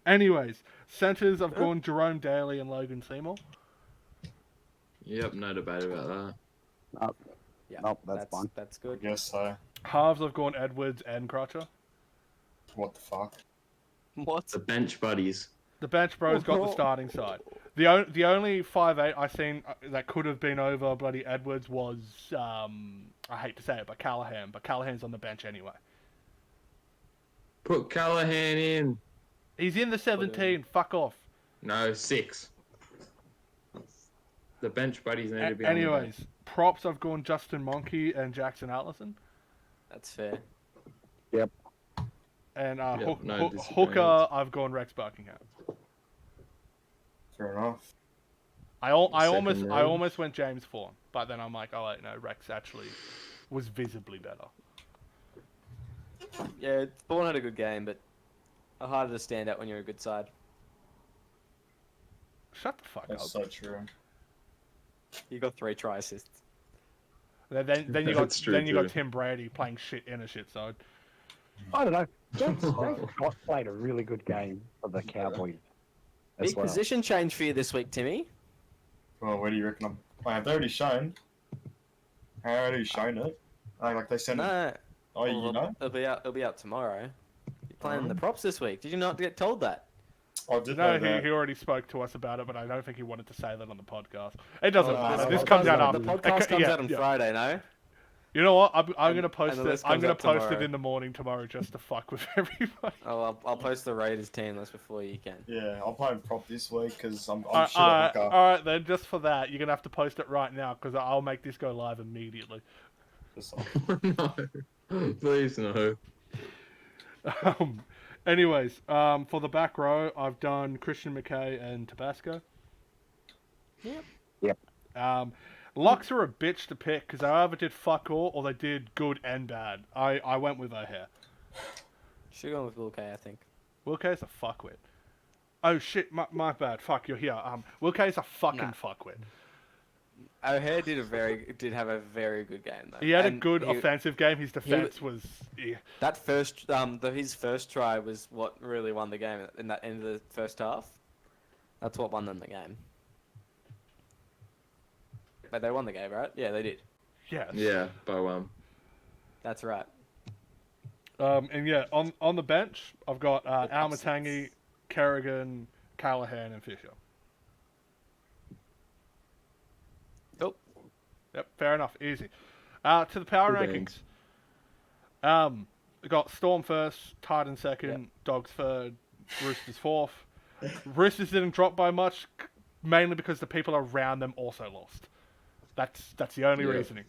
Anyways, centres, I've gone Jerome Daly and Logan Seymour. Yep, no debate about that. Yeah, Nope, that's fine. That's I good. guess so. Halves, I've gone Edwards and Crutcher. What the fuck? What? The bench buddies. The bench bros got the starting side. The only 5'8" I seen that could have been over bloody Edwards was, I hate to say it, but Callahan. But Callahan's on the bench anyway. Put Callahan in. He's in the 17. Fuck off. No, 6. The bench buddies need to be on the Anyways, bench. props, I've gone Justin Monkey and Jackson Allison. That's fair. Yep. And Yep, no disagreements. hooker, I've gone Rex Buckingham. Fair enough. I Second row. almost went James Fawn, but then I'm like, oh wait, no, Rex actually was visibly better. Yeah, Bourne had a good game, but harder to stand out when you're a good side. Shut the fuck That's up. so true. You got 3 try assists. Then you got That's true, too. Tim Brady playing shit in a shit side. I don't know. James Scott played a really good game for the Cowboys as Big well. position change for you this week, Timmy. Well, where do you reckon I'm? Wait, have they already shown? Have they already shown it? Like they sent it. No. Oh, you Well, know? It'll be out tomorrow. You're playing the props this week. Did you not get told that? I did No, know that. he already spoke to us about it, but I don't think he wanted to say that on the podcast. It doesn't Well, matter. no, This the comes out podcast- after. The podcast comes out on Friday, no? You know what? I'm And- gonna post and the it. list I'm comes gonna up post it tomorrow. in the morning tomorrow just to fuck with everybody. Oh, I'll post the Raiders team list before you can. Yeah, I'm playing prop this week because I'm All shit at hooker. right, then. Just for that, you're gonna have to post it right now because I'll make this go live immediately. Just like- No. Please, no. Anyways, for the back row, I've done Christian McKay and Tabasco. Yep. Locks are a bitch to pick because they either did fuck all or they did good and bad. I went with O'Hare. Should go with Will K, I think. Will K's a fuckwit. Oh shit, my bad. Fuck, you're here. Will K's a fucking fuckwit. O'Hare did have a very good game though. He had a And good offensive game. His defense was. Yeah. That first, his first try was what really won the game in that end of the first half. That's what won them the game. But they won the game, right? Yeah, they did. Yes. Yeah, by one. That's right. And yeah, on the bench, I've got Almatangi, Kerrigan, Callahan, and Fisher. Oh, Yep, fair enough. Easy. To the power Good rankings. games. We got Storm first, Titans second, Dogs third, Roosters fourth. Roosters didn't drop by much, mainly because the people around them also lost. That's the only Yeah. reasoning.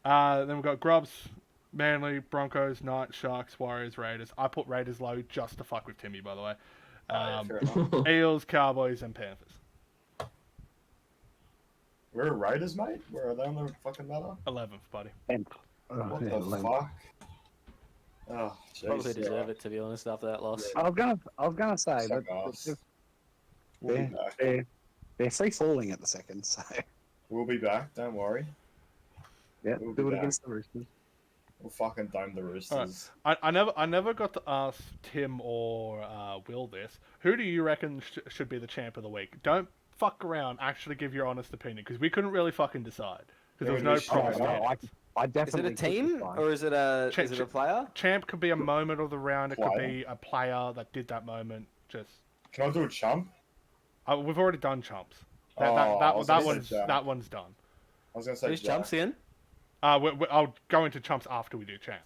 Then we've got Grubs, Manly, Broncos, Knights, Sharks, Warriors, Raiders. I put Raiders low just to fuck with Timmy, by the way. fair enough. Eels, Cowboys, and Panthers. Where are Raiders, mate? Where are they on the fucking ladder? 11th, buddy. And, What yeah, the like- fuck? Oh, probably jeez. deserve it to be honest after that loss. I was gonna say Suck that ass. We'll be back. they're free falling at the second, so We'll be back. Don't worry. yeah, We'll be do it back. against the Roosters. We'll fucking dome the Roosters. I never got to ask Tim or Will this. Who do you reckon should be the champ of the week? Don't fuck around. Actually, give your honest opinion because we couldn't really fucking decide because there was no Yeah, we prize. should. standings. I Is it definitely a team or is it a player? Champ could be a moment of the round. It could Player. be a player that did that moment. Just Can I do a chump? we've already done chumps. I was That gonna say that one's done. I was gonna say Who's Jack. jumps in? I'll go into chumps after we do champ.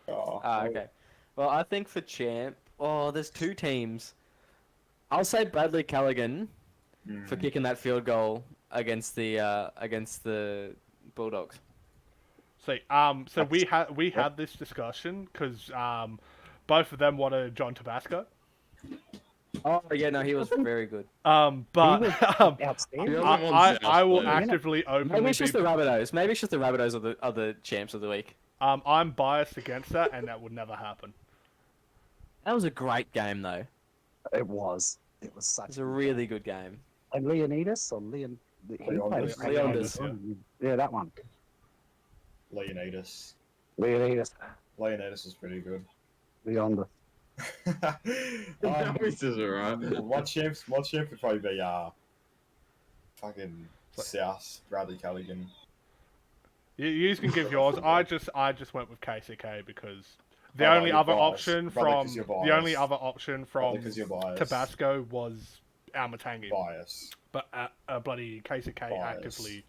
Oh, Ah, okay. Well, I think for champ, there's two teams. I'll say Bradley Callaghan for kicking that field goal against the Bulldogs. See, so we had this discussion because both of them wanted John Tabasco. Oh yeah, no, he was very good. But Outstanding. I will actively openly. Maybe it's just the Rabbitohs. Maybe it's just the Rabbitohs are the champs of the week. I'm biased against that, and that would never happen. That was a great game though. It was. It was It such was a really good game. And Leonidas or Leon. He played Leonidas. a great Leonidas, game. Yeah, that one. Leonidas. Leonidas. Leonidas was pretty good. Leonidas. That was just alright. My champ would probably be fucking South Bradley Callaghan. You can give yours. I just went with KCK because the Oh, only you're other biased. option Probably from 'cause you're the biased. only other option from Probably 'cause you're biased. Tabasco was Almatangi, Bias. but bloody KCK Bias. actively,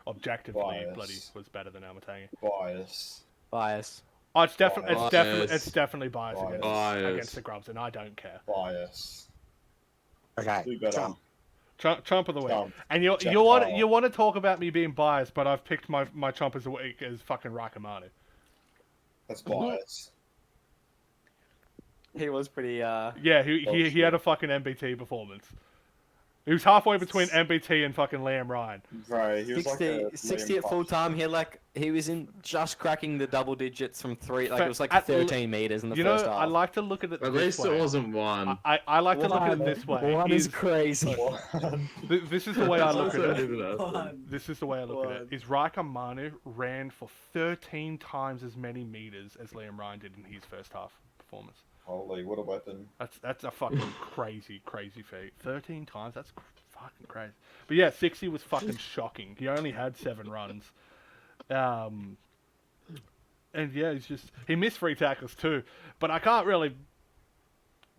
objectively, Bias. bloody was better than Almatangi. Bias. Bias. Oh, it's definitely Bias. bias Bias. against the Grubs, and I don't care. Bias. Okay. Do better. Chump. Chomp of the week. Chomp. And you Chomp. want to talk about me being biased, but I've picked my chomp of the week as fucking Rakamanu. That's bias. He was pretty. Yeah, he had a fucking MBT performance. He was halfway between MBT and fucking Liam Ryan. Bro, he was 60, like a 60 at Liam full Fox. time. He was in just cracking the double digits from 3. Like it was like At 13 meters in the You first know, half. I like to look at it At this least way. it wasn't one. I like to look at it this way. One is crazy. This is the way I look at Also it. didn't happen. This is the way I look at it. Is Riker Manu ran for 13 times as many meters as Liam Ryan did in his first half performance. Holy, what a weapon. That's a fucking crazy feat. 13 times, that's fucking crazy. But yeah, 60 was fucking shocking. He only had 7 runs. And yeah, he missed 3 tackles too. But I can't really,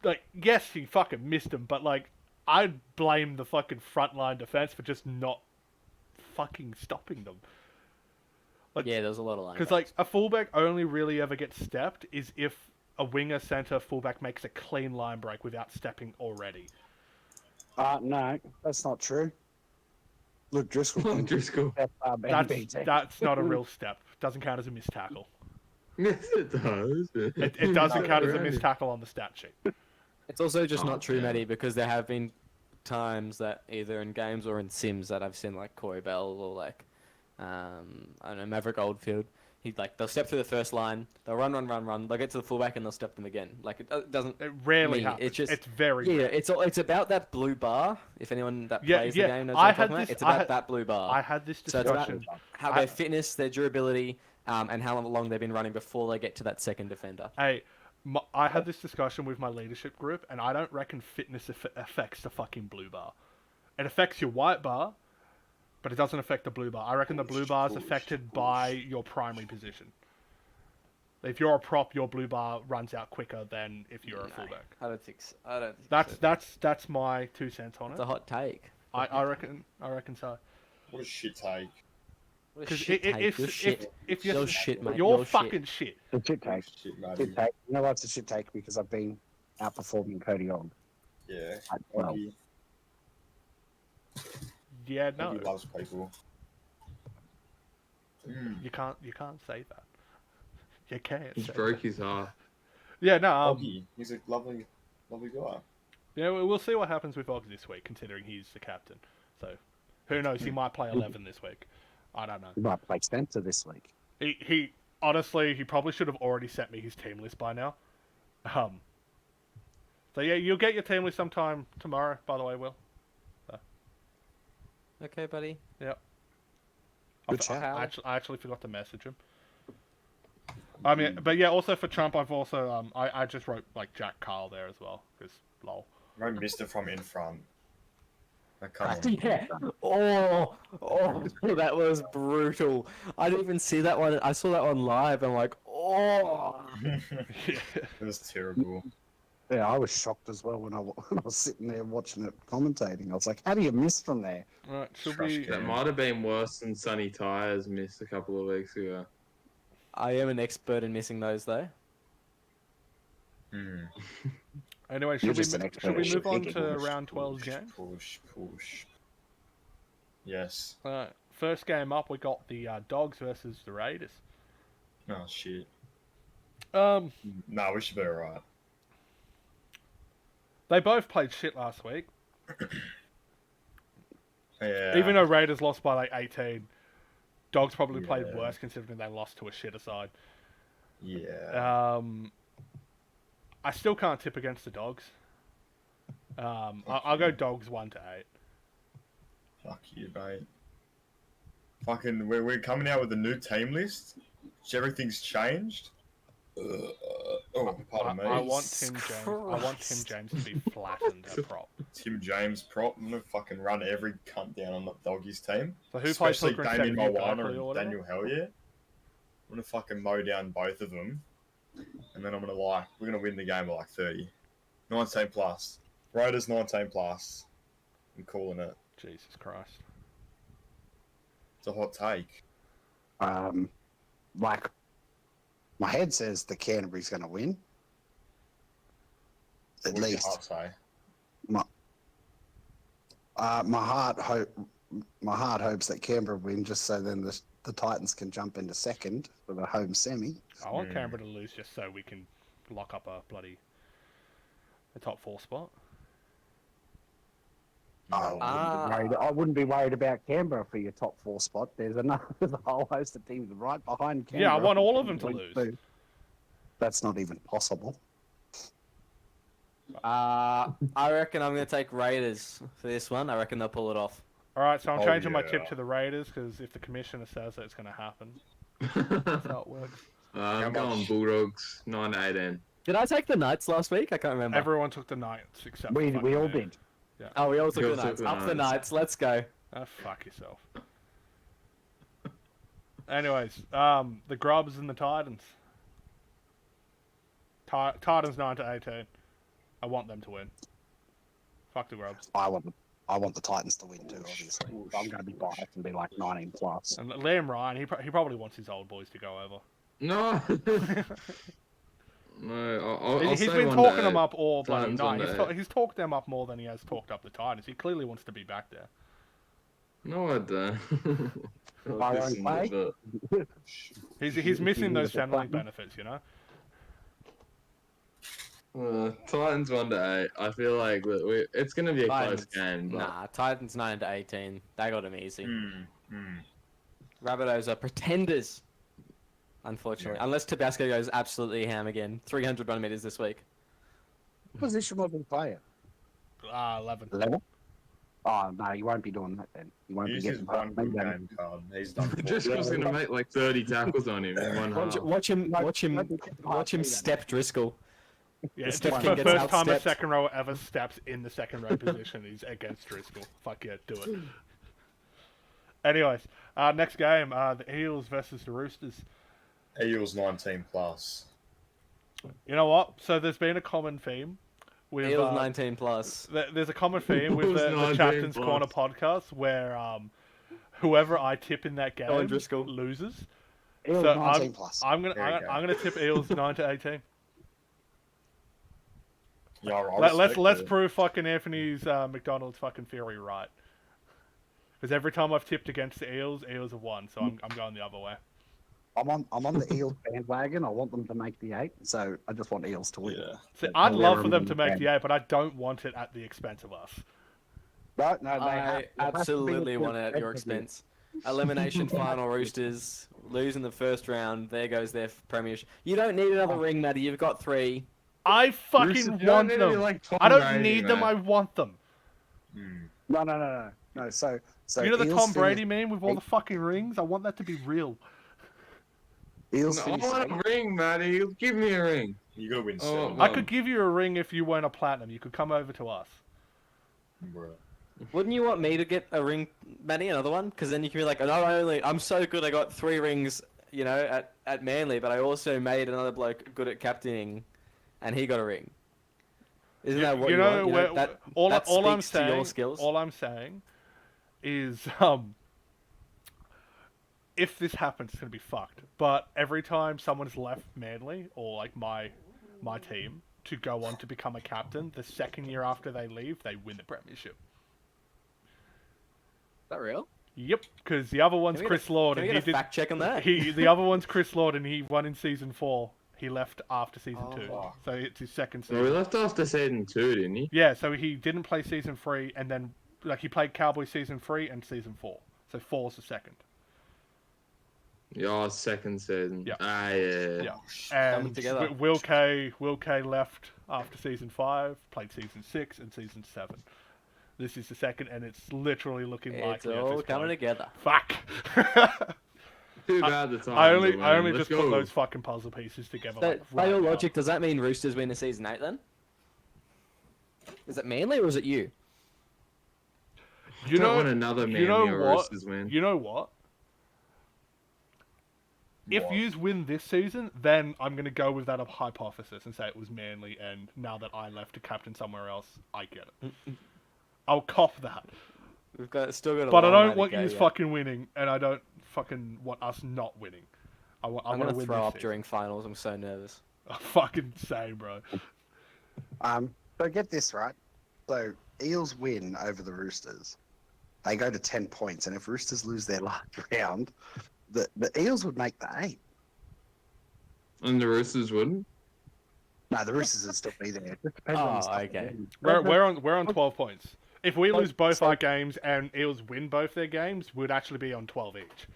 like, yes, he fucking missed them, but like, I'd blame the fucking frontline defense for just not fucking stopping them. Like, Yeah, there was a lot of line. because like a fullback only really ever gets stepped is if a winger, centre, fullback makes a clean line break without stepping already. No, that's not true. Look, Driscoll. Driscoll. That's not a real step. Doesn't count as a missed tackle. Yes, it does. It doesn't count as a missed tackle on the stat sheet. It's also just not true, yeah. Matty, because there have been times that either in games or in sims that I've seen like Corey Bell or like I don't know, Maverick Oldfield. They'll step through the first line, they'll run, they'll get to the fullback and they'll step them again. Like it doesn't. It rarely mean, happens. It's just very yeah. rare. It's about that blue bar. If anyone that plays the game knows I what I'm had talking about, this- it's I about had- that blue bar. I had this So it's about discussion. how their fitness, their durability, and how long they've been running before they get to that second defender. Hey, I had this discussion with my leadership group, and I don't reckon fitness affects the fucking blue bar. It affects your white bar, but it doesn't affect the blue bar. I reckon the blue bar is affected by your primary position. If you're a prop, your blue bar runs out quicker than if you're a fullback. I don't think so. I don't think so. That's my 2 cents on It's it. a hot take. I reckon so. What a shit take. What a Because shit take. You're shit. if You're you're shit, mate. you're You're fucking shit. It's a shit take. Shit, man. Shit take. You know what's a shit take? Because I've been outperforming Cody Ogg. Yeah. At 12. Oggy, Yeah, no, Oggy loves people. you can't say that. You can't. He say broke that. his heart. Yeah, no. Oggy, he's a lovely guy. Yeah, we'll see what happens with Ogg this week, considering he's the captain. So, who knows? He might play 11 this week. I don't know. You might play Spencer this week. He honestly, he probably should have already sent me his team list by now. So yeah, you'll get your team list sometime tomorrow. By the way, Will. Okay, buddy. Yep. Good I shout. actually forgot to message him. I mean, but yeah, also for Trump, I've also I just wrote like Jack Carl there as well, because lol. I missed it from in front. Come on. Yeah. Oh, that was brutal. I didn't even see that one. I saw that one live. I'm like, oh. Yeah. It was terrible. Yeah, I was shocked as well when I was sitting there watching it commentating. I was like, how do you miss from there? Right, should Trash we? can. That might have been worse than Sonny Tyres missed a couple of weeks ago. I am an expert in missing those though. Anyway, You're should just an we expert at move on picking. to round 12 games? Push. Yes. First game up, we got the Dogs versus the Raiders. Oh shit. Um, Nah, we should be alright. they both played shit last week. Yeah. Even though Raiders lost by like 18, Dogs probably played Yeah. worse considering they lost to a shitter side. Yeah. I still can't tip against the Dogs. I'll go Dogs 1 to 8. Fuck you, mate. Fucking, we're coming out with a new team list. Everything's changed. Oh, pardon me. I want Tim James to be flattened at prop. Tim James prop. I'm gonna fucking run every cunt down on the Doggies team. So who plays Especially hooker instead Damien of you, Moana Berkeley or and whatever? Daniel Hellier. I'm gonna fucking mow down both of them. And then we're gonna win the game by like 30. 19 plus. Raiders 19 plus. I'm calling it. Jesus Christ. It's a hot take. Like, my head says the Canterbury's going to win. At What does your least. heart say? My heart hopes that Canberra win, just so then the Titans can jump into second for the home semi. I want Canberra to lose just so we can lock up a top 4 spot. I wouldn't be worried about Canberra for your top 4 spot. There's a whole host of teams right behind Canberra. Yeah, I want all of them to lose. That's not even possible. I reckon I'm going to take Raiders for this one. I reckon they'll pull it off. All right, so I'm changing my tip to the Raiders because if the commissioner says that, it's going to happen. That's how it works. I'm going Bulldogs 9-18. Did I take the Knights last week? I can't remember. Everyone took the Knights except we all did. Yeah. Oh, we all took the Knights. Up the Knights. Let's go. Fuck yourself. Anyways, the Grubs and the Titans. Titans 9-18. I want them to win. Fuck the Grubs. I want the Titans to win too, obviously. I'm going to be biased and be like 19 plus. And Liam Ryan, he probably wants his old boys to go over. No. No, I'll He's say been one talking day. them up all bloody Titans night. He's talked them up more than he has talked up the Titans. He clearly wants to be back there. No, I don't. My own way? He's missing those family benefits, you know? Titans 1-8. I feel like it's going to be a close game. But... Nah, Titans 9-18. They got them easy. Rabbitohs are pretenders. Unfortunately, unless Tabasco goes absolutely ham again. 300 run meters this week. What position was he playing? 11. 11? Oh, no, you won't be doing that then. You won't be getting one good game card. He's done. Driscoll's going to make like 30 tackles on him in one half. Watch him step Driscoll. Yeah, it's Step the King gets first time a outstepped. second row ever steps in the second row position. He's against Driscoll. Fuck yeah, do it. Anyways, next game, the Eels versus the Roosters. Eels 19 plus. You know what? So there's been a common theme with Eels 19 plus. There's a common theme with Eels the 19 Captain's plus. Corner podcast where whoever I tip in that game Driscoll. loses. Eels So 19 plus. I'm There you go. gonna tip Eels 9-18. Yeah, I Let's respect it. prove fucking Anthony's McDonald's fucking theory right. Because every time I've tipped against the Eels have won. So I'm going the other way. I'm on the Eels bandwagon. I want them to make the 8, so I just want Eels to win. Yeah. See, I'd love for them to make the 8, but I don't want it at the expense of us. No, I absolutely want it at your expense. Elimination final, Roosters losing the first round. There goes their premiership. You don't need another ring, Matty. You've got 3. I fucking Roosters want don't need to be them. like Tom I don't Brady, need them. man. I want them. No. So You know the Eels Tom Brady finish- meme with all the fucking rings? I want that to be real. Eels No, I finish want a ring, Matty. Give me a ring. You gotta win Oh, 7. I could give you a ring if you weren't a platinum. You could come over to us. Bro. Wouldn't you want me to get a ring, Matty, another one? Because then you can be like, not only I'm so good, I got 3 rings, you know, at Manly, but I also made another bloke good at captaining, and he got a ring. Isn't that what you want? You know, that all I'm speaks to your saying, skills. all I'm saying is, if this happens, it's gonna be fucked. But every time someone's left Manly or like my team to go on to become a captain, the second year after they leave, they win the premiership. Is that real? Yep, because the other one's Can we Chris Lord, Can and we he get a did. fact check on that? The other one's Chris Lord, and he won in season 4. He left after season 2, fuck. so it's his second Well, we season. left after season 2, didn't he? Yeah, so he didn't play season 3, and then like he played Cowboys season 3 and season 4. So 4's the second. Yeah, second season. Yeah. Yeah. And Coming together. Will K left after season 5, played season 6 and season 7. This is the second, and it's literally looking It's likely. at all this coming point. together. Fuck. Too bad the time. I only Let's just put go. those fucking puzzle pieces together. So, like, by right your now. logic, does that mean Roosters win in season 8 then? Is it Manly or is it you? You don't know, want another you know Manly or what? Roosters win. You know what? If What? yous win this season, then I'm going to go with that hypothesis and say it was Manly, and now that I left to captain somewhere else, I get it. I'll cop that. We've still got a But I long way don't to want go yous yet. fucking winning, and I don't fucking want us not winning. I I'm want gonna to win throw this up season. during finals. I'm so nervous. Fucking same, bro. So get this right. So Eels win over the Roosters. They go to 10 points, and if Roosters lose their last round, the Eels would make the 8. And the Roosters wouldn't? No, the Roosters would still be there. It just depends on the Oh, stuff okay. they do. We're on 12 points. If we lose both our games and Eels win both their games, we'd actually be on 12 each.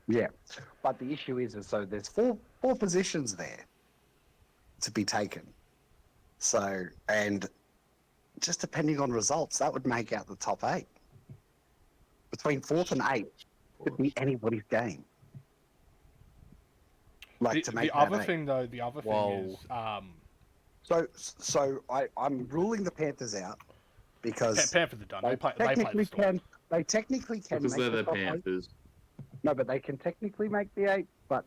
Yeah, but the issue is so there's four positions there to be taken. So, and just depending on results, that would make out the top 8. Between 4th and 8th could be anybody's game. Like to make the other thing though, the other thing is So I'm ruling the Panthers out because Panthers are done. They play technically the Storm. they technically can Because make they're the top 8. Panthers. No, but they can technically make the 8, but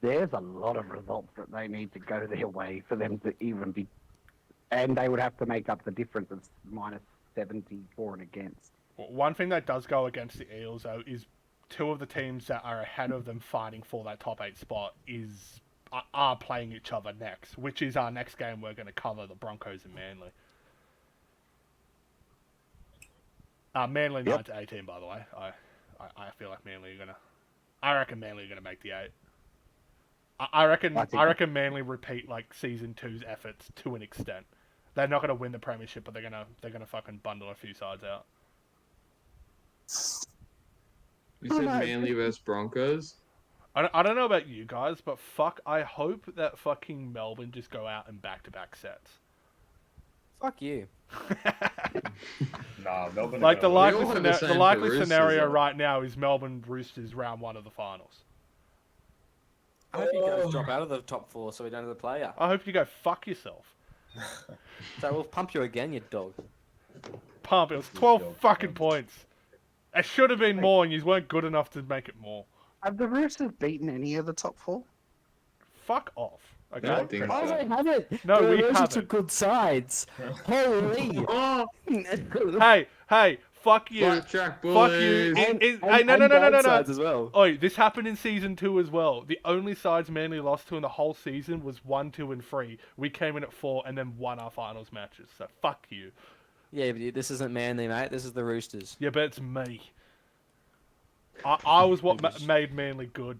there's a lot of results that they need to go their way for them to even be, and they would have to make up the difference of minus 74 and against. One thing that does go against the Eels though is 2 of the teams that are ahead of them fighting for that top 8 spot are playing each other next, which is our next game. We're going to cover the Broncos and Manly. Manly 9-18, by the way. I feel like Manly are gonna. I reckon Manly are gonna make the 8. I reckon Manly repeat like season 2's efforts to an extent. They're not gonna win the premiership, but they're gonna fucking bundle a few sides out. You said Manly versus Broncos? I don't know about you guys, but fuck, I hope that fucking Melbourne just go out in back-to-back sets. Fuck you. Nah, Melbourne. Like the likely Roosters, scenario though. right now is Melbourne Roosters round 1 of the finals. I hope you guys drop out of the top 4 so we don't have to play you. I hope you go fuck yourself. So we'll pump you again, you dog. Pump, it was 12 fucking points. It should have been more, and you weren't good enough to make it more. Have the Roosters beaten any of the top 4? Fuck off. Okay. I don't think Oh, so. they haven't. No, we Those are haven't. two good sides. Holy. Hey, fuck you. Black track Fuck you. bullies. Hey, no. bad sides as well. Oi, this happened in season 2 as well. The only sides Manly lost to in the whole season was 1, 2, and 3. We came in at 4 and then won our finals matches. So fuck you. Yeah, but this isn't Manly, mate. This is the Roosters. Yeah, but it's me. I was what made Manly good.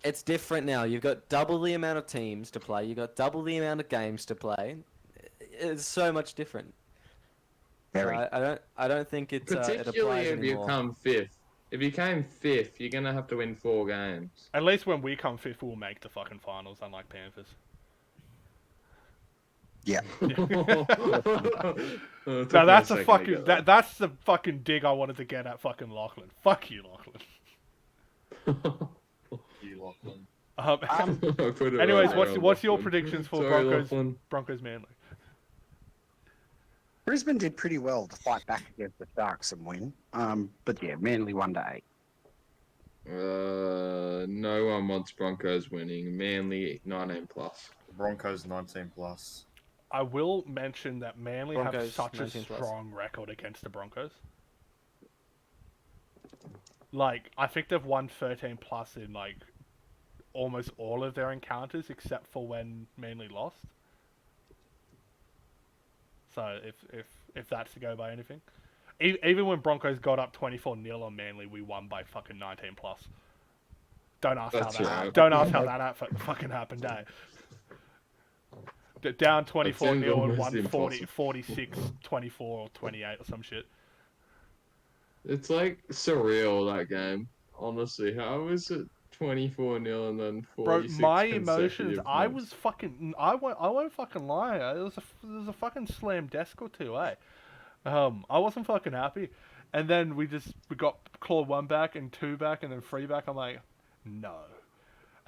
It's different now. You've got double the amount of teams to play. You've got double the amount of games to play. It's so much different. Very. So I don't think it applies Particularly if you anymore. come 5th. If you came 5th, you're going to have to win 4 games. At least when we come 5th, we'll make the fucking finals, unlike Panthers. Yeah. Now that's a fucking that's the fucking dig I wanted to get at fucking Lachlan. Fuck you, Lachlan. Anyways, what's your predictions for Broncos Manly? Brisbane did pretty well to fight back against the Sharks and win. But yeah, Manly 1-8. No one wants Broncos winning. Manly 19 plus. Broncos 19 plus. I will mention that Manly have Broncos, such a 19 plus. strong record against the Broncos. Like, I think they've won 13 plus in like almost all of their encounters except for when Manly lost. So if that's to go by anything. Even when Broncos got up 24-0 on Manly, we won by fucking 19 plus. Don't ask That's how that right. Don't ask how that fucking happened, eh? Down 24-0 and won 46, 24 or 28 or some shit. It's like surreal, that game. Honestly, how is it 24-0 and then 46 Bro, my emotions, consecutive I wins? was fucking, I won't fucking lie. It was a fucking slam desk or two, eh? I wasn't fucking happy. And then we got claw 1 back and 2 back and then 3 back. I'm like, no.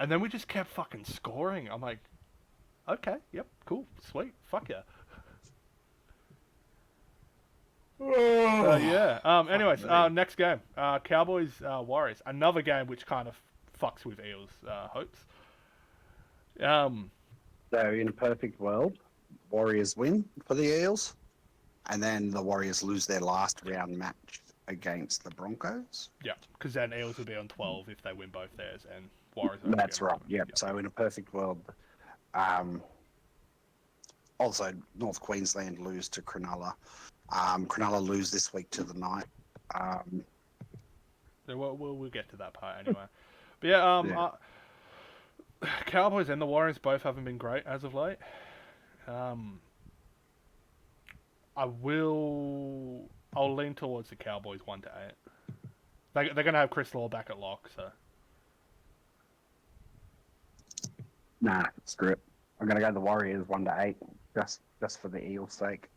And then we just kept fucking scoring. I'm like, okay, yep, cool, sweet, fuck yeah. Yeah. Anyways, next game, Cowboys Warriors. Another game which kind of fucks with Eels' hopes. So in a perfect world, Warriors win for the Eels, and then the Warriors lose their last round match against the Broncos. Yeah, because then Eels will be on 12 if they win both theirs, and Warriors. That's right. Yep. So in a perfect world, also North Queensland lose to Cronulla. Cronulla lose this week to the Knight. We'll get to that part anyway. But yeah, Cowboys and the Warriors both haven't been great as of late. I'll lean towards the Cowboys 1-8. They're gonna have Chris Law back at lock, so. Nah, screw it. I'm gonna go the Warriors 1-8, just for the Eels' sake.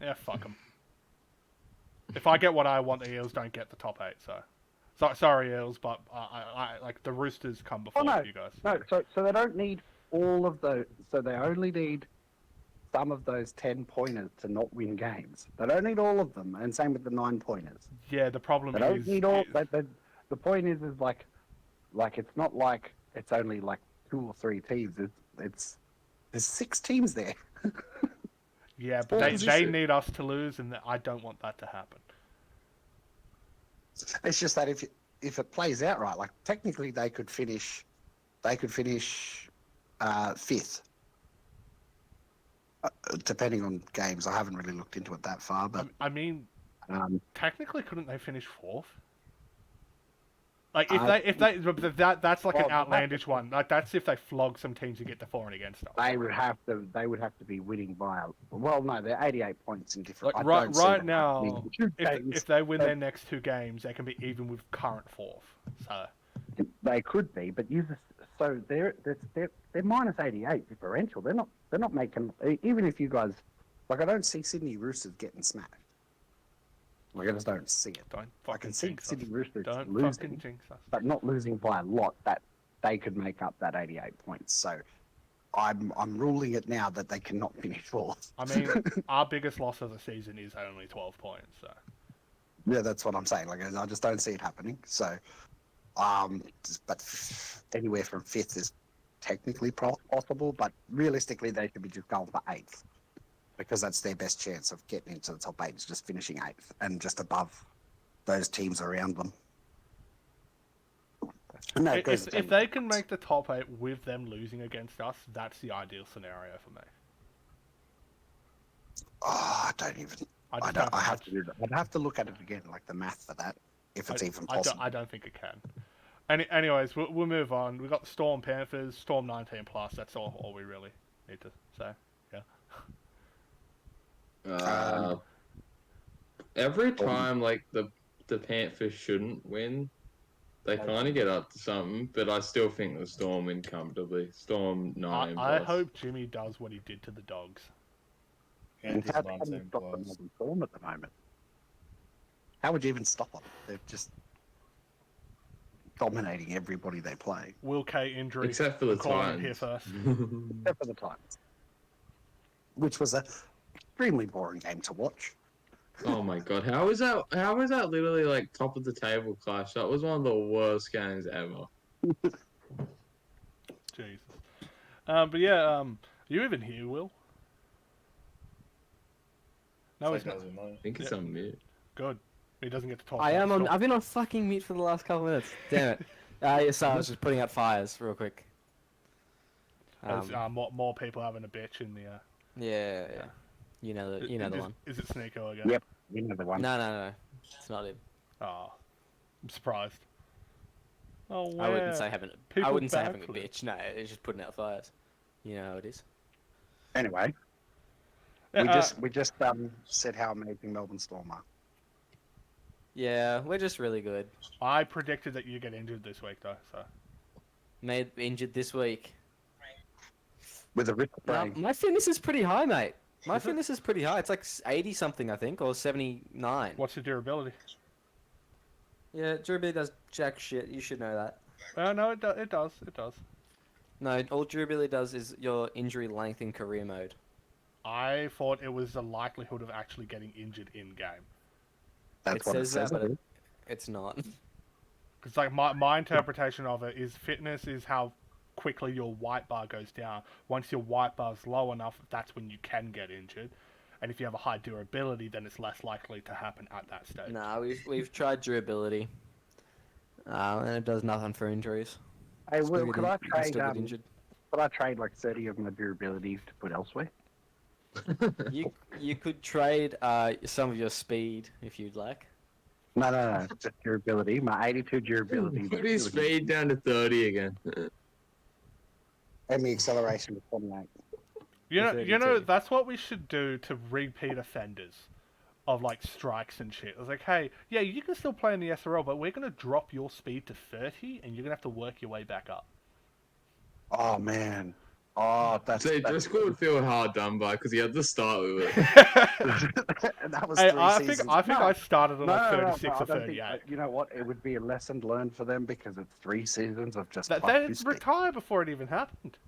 Yeah, fuck them. If I get what I want, the Eels don't get the top 8. So sorry, Eels, but I like the Roosters come before you guys. No, so they don't need all of those. So they only need some of those 10-pointers to not win games. They don't need all of them, and same with the 9-pointers. Yeah, the problem They don't need all. The point is like it's not like it's only like 2 or 3 teams. It's there's 6 teams there. Yeah, but they need us to lose, and I don't want that to happen. It's just that if it plays out right, like technically they could finish 5th, depending on games. I haven't really looked into it that far, but I mean, technically, couldn't they finish 4th? Like if that's like an outlandish one. Like that's if they flog some teams and get to 4 and against us. They would have to be winning by no, they're 88 points in different. Like right now, if they win their next 2 games, they can be even with current 4th. So they could be, but they're minus 88 differential. They're not making, even if you guys, like, I don't see Sydney Roosters getting smashed. Like, I just don't see it. I can see Sydney Roosters losing, but not losing by a lot. That they could make up that 88 points. So I'm ruling it now that they cannot finish 4th. I mean, our biggest loss of the season is only 12 points. So yeah, that's what I'm saying. Like, I just don't see it happening. So, but anywhere from 5th is technically possible, but realistically they should be just going for 8th. Because that's their best chance of getting into the top 8 is just finishing 8th and just above those teams around them. No, if they can make the top 8 with them losing against us, that's the ideal scenario for me. Oh, I don't even. I have to do that. I'd have to look at it again, like the math for that, if it's even possible. I don't think it can. Anyways, we'll move on. We've got the Storm Panthers, Storm 19 plus. That's all we really need to say. Every time like the Panthers shouldn't win, they kind of get up to something, but I still think the Storm win comfortably. Storm 9. I hope Jimmy does what he did to the Dogs. Panthers How do you stop the Melbourne Storm at the moment? How would you even stop them? They're just dominating everybody they play. Will K injury. Except for the Titans. Here first. Except for the Titans. Which was a extremely boring game to watch. Oh my god, how is that literally like top of the table clash? That was one of the worst games ever. Jesus. But yeah, you even here, Will? No, he's not. I think it's on mute. Good. He doesn't get to talk. I've been on fucking mute for the last couple minutes. Damn it. Yes, I was just putting out fires real quick. More people having a bitch in the. Yeah. You know the one. Is it Sneeko again? Yep, you know the one. No. It's not him. Oh, I'm surprised. Oh, wow. I wouldn't say having a bitch. No, it's just putting out fires. You know how it is. Anyway, we just said how amazing Melbourne Storm are. Yeah, we're just really good. I predicted that you get injured this week, though. So. Made injured this week. With a wrist sprain. My fitness is pretty high, mate. My fitness is pretty high. It's like 80 something, I think, or 79. What's the durability? Yeah, durability does jack shit. You should know that. No, it does. It does. No, all durability does is your injury length in career mode. I thought it was the likelihood of actually getting injured in game. That's what it says. But it's not. Because like my interpretation of it is fitness is how quickly your white bar goes down. Once your white bar's low enough, that's when you can get injured. And if you have a high durability, then it's less likely to happen at that stage. Nah, we've tried durability, and it does nothing for injuries. Hey, Will, could I trade like 30 of my durability to put elsewhere? You could trade some of your speed if you'd like. No, just durability. My 82 durability. Put his speed down to 30 again. And the acceleration to 28. You know, that's what we should do to repeat offenders of like strikes and shit. I was like, hey, yeah, you can still play in the SRL, but we're gonna drop your speed to 30, and you're gonna have to work your way back up. Oh man. Oh, that's. See, Driscoll would feel hard done by because he had to start with it. That was Hey, 3 I seasons. think I started at like 36 I or don't 38. think, you know what? It would be a lesson learned for them because it's 3 seasons of just. They retire before it even happened.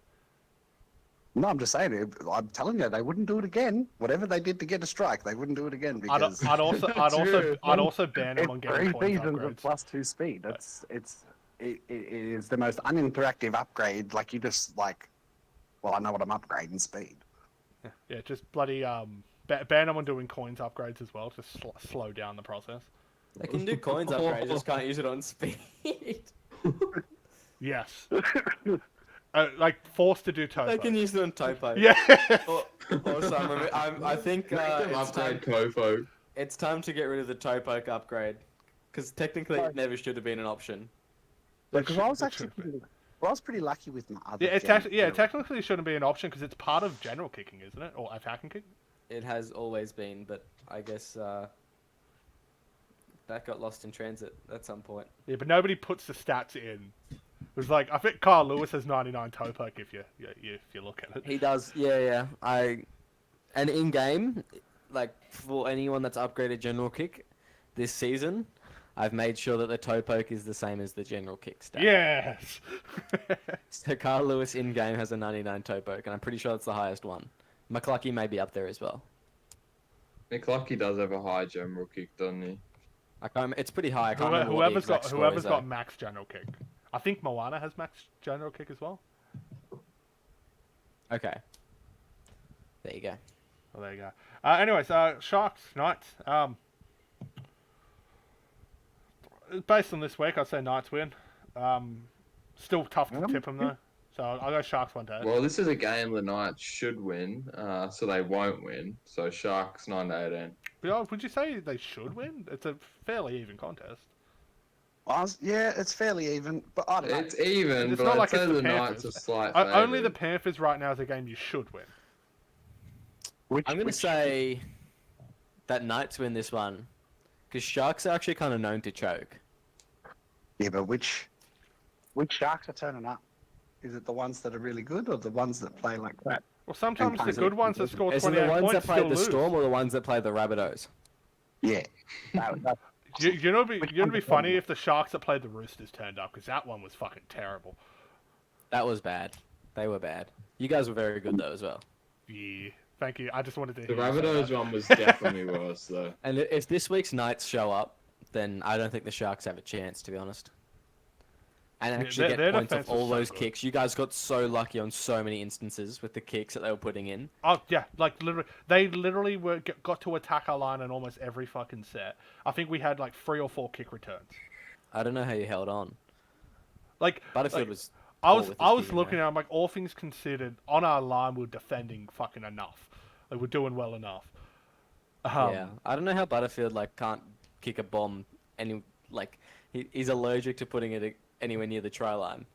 No, I'm just saying. I'm telling you, they wouldn't do it again. Whatever they did to get a strike, they wouldn't do it again because. I'd also ban them on getting 3 coins seasons of upgrades. +2 speed. It is the most uninteractive upgrade. Like you just like. Well, I know what I'm upgrading speed. Yeah, just bloody ban them on doing coins upgrades as well to slow down the process. They can do coins upgrades, just can't use it on speed. Yes. Like forced to do topo. They can use it on topo. Yeah. Also, I think it's time to get rid of the topo upgrade because technically it never should have been an option. Because I was actually. I was pretty lucky with my other. It technically shouldn't be an option because it's part of general kicking, isn't it, or attacking kick? It has always been, but I guess that got lost in transit at some point. Yeah, but nobody puts the stats in. It was like I think Carl Lewis has 99 toe poke if you look at it. He does, yeah. And in game, like for anyone that's upgraded general kick this season, I've made sure that the toe poke is the same as the general kick stat. Yes. So Carl Lewis in game has a 99 toe poke, and I'm pretty sure it's the highest one. McClucky may be up there as well. McClucky does have a high general kick, doesn't he? It's pretty high. I can't remember what the exact score whoever's is, got max general kick. I think Moana has max general kick as well. Okay. There you go. Oh, there you go. Anyways, Sharks, Knights. Based on this week, I'd say Knights win. Still tough to tip them though. So I'll go Sharks 1-8. Well, this is a game the Knights should win, so they won't win. So Sharks 9-18. But would you say they should win? It's a fairly even contest. Yeah, it's fairly even, but I don't know. It's even, It's but not I'd like say it's the the Panthers. Knights are slight Only the favourites. Panthers right now is a game you should win. I'm going to say that Knights win this one, because Sharks are actually kind of known to choke. Yeah, but which Sharks are turning up? Is it the ones that are really good or the ones that play like that? Well, sometimes the good ones that score Is it 28 the ones points that play still the lose. Storm or the ones that play the Rabbitohs? Yeah. You know, it'd be funny if the Sharks that played the Roosters turned up because that one was fucking terrible. That was bad. They were bad. You guys were very good though as well. Yeah, thank you. I just wanted to. The hear you say Rabbitohs that. one was definitely worse, though. And if this week's Knights show up, then I don't think the Sharks have a chance, to be honest. And actually their get points off defense was all so those good. kicks. You guys got so lucky on so many instances with the kicks that they were putting in. Oh yeah, like they literally got to attack our line in almost every fucking set. I think we had like 3 or 4 kick returns. I don't know how you held on. Like Butterfield was. I poor was with his looking kicking, at it, I'm like, all things considered, on our line we're defending fucking enough. Like we're doing well enough. yeah, I don't know how Butterfield can't kick a bomb. He's allergic to putting it anywhere near the try line.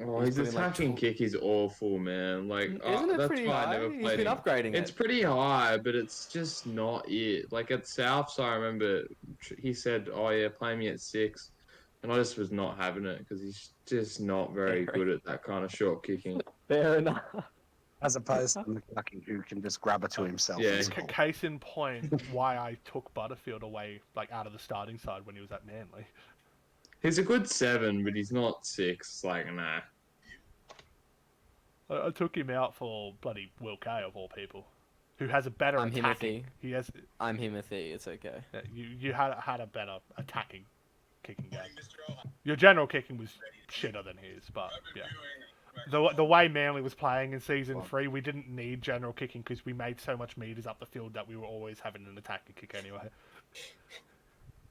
Oh, He's his putting, like, attacking kick is awful, man. Like, Isn't it that's pretty why I high? never He's played been him. upgrading It's it. pretty high, but it's just not it. Like at Souths, I remember he said, "Oh yeah, play me at 6," and I just was not having it because he's just not very good at that kind of short kicking. Fair enough. As opposed to McClucky who can just grab it to himself. Yeah. as well. Case in point, why I took Butterfield away, like out of the starting side when he was at Manly. He's a good 7, but he's not 6. Like, nah. I took him out for bloody Will Kay of all people, who has a better I'm attacking. He has. I'm Himothy. It's okay. You had a better attacking kicking game. Your general kicking was shitter than his, but yeah. The way Manly was playing in season 3, we didn't need general kicking because we made so much meters up the field that we were always having an attacking kick anyway.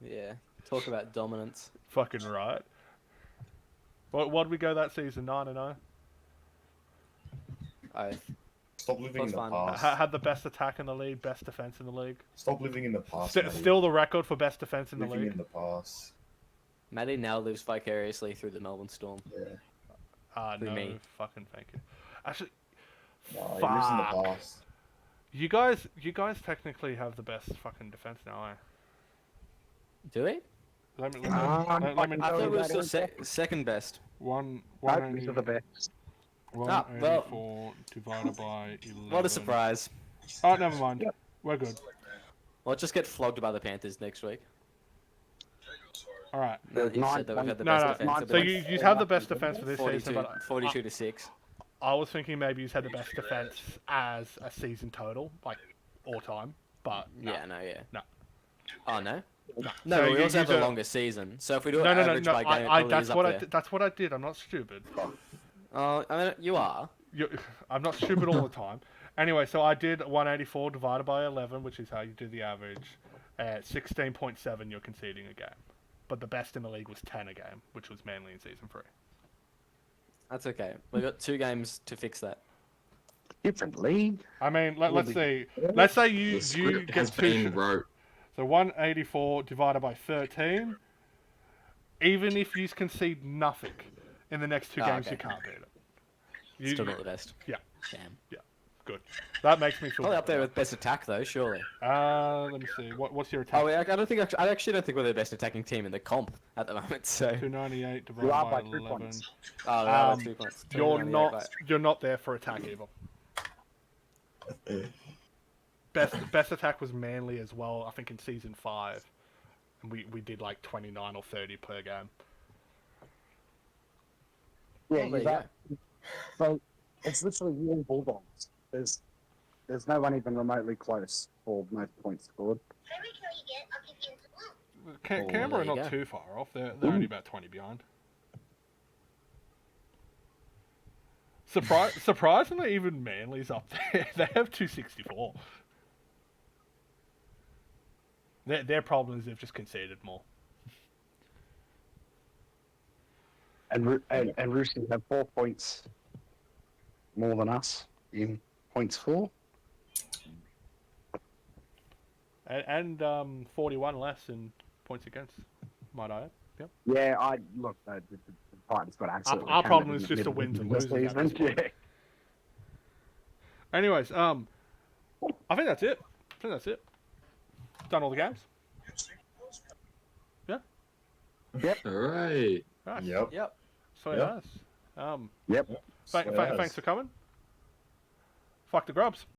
Yeah. Talk about dominance. Fucking right. What'd we go that season? 9-0. Stop living in the Fun. past. Had the best attack in the league, best defense in the league. Stop living in the past. Still the record for best defense in the living league. in the past. Maddie now lives vicariously through the Melbourne Storm. Yeah. Through No, me. fucking thank you. Actually, No, he lives in the Fuck. past. You guys technically have the best fucking defense now, eh? Do we? Let me I thought we were that still is- second best. one These are the best. 184 divided by 11. What a surprise. Oh, never mind. Yep. We're good. We'll just get flogged by the Panthers next week. All right. Now that you've said that we've had the No, best no. defense. So you have the best defense for this 42, season, but 42 to 6. I was thinking maybe you had the best defense as a season total, like all time. But no. Yeah, no, yeah. No. Oh, no? No. No, So we you also have the use a- longest season. So if we do it No. average by game, it probably That's is up what there. that's what I did. I'm not stupid. I mean, you are. I'm not stupid all the time. Anyway, so I did 184 divided by 11, which is how you do the average. At 16.7, you're conceding a game. But the best in the league was 10 a game, which was Manly in season 3. That's okay. We've got 2 games to fix that. Different league. I mean, let's see. Let's say The you script get has 2. been wrote. So 184 divided by 13. Even if you concede nothing in the next 2 games, okay. you can't beat it. Still not the best. Yeah. Damn. Good. That makes me feel. Probably up there with best attack though, surely. Let me see. What's your attack? Oh, I actually don't think we're the best attacking team in the comp at the moment. So. 298 You divided are by by 2 11. points. Oh, Um, 2 points. You're 298, not there for attack either. Best attack was Manly as well. I think in season 5, and we did like 29 or 30 per game. Yeah, there you that, so it's literally you and Bulldogs. There's no one even remotely close for most points scored. Canberra there are you not go. too far off. They're only about 20 behind. Surprisingly, even Manly's up there. They have 264. Their problem is they've just conceded more. And Roosters have 4 points more than us in points for. And 41 less in points against, might I add. Yep. Yeah, the Titans got absolutely. Our problem hammered is in just the middle wins and of the losers at this season. point. Anyways, I think that's it. Done all the games. Yep. All right. Nice. Yep. Yep. So Yep. nice. Yep. Thanks for coming. Fuck the grubs.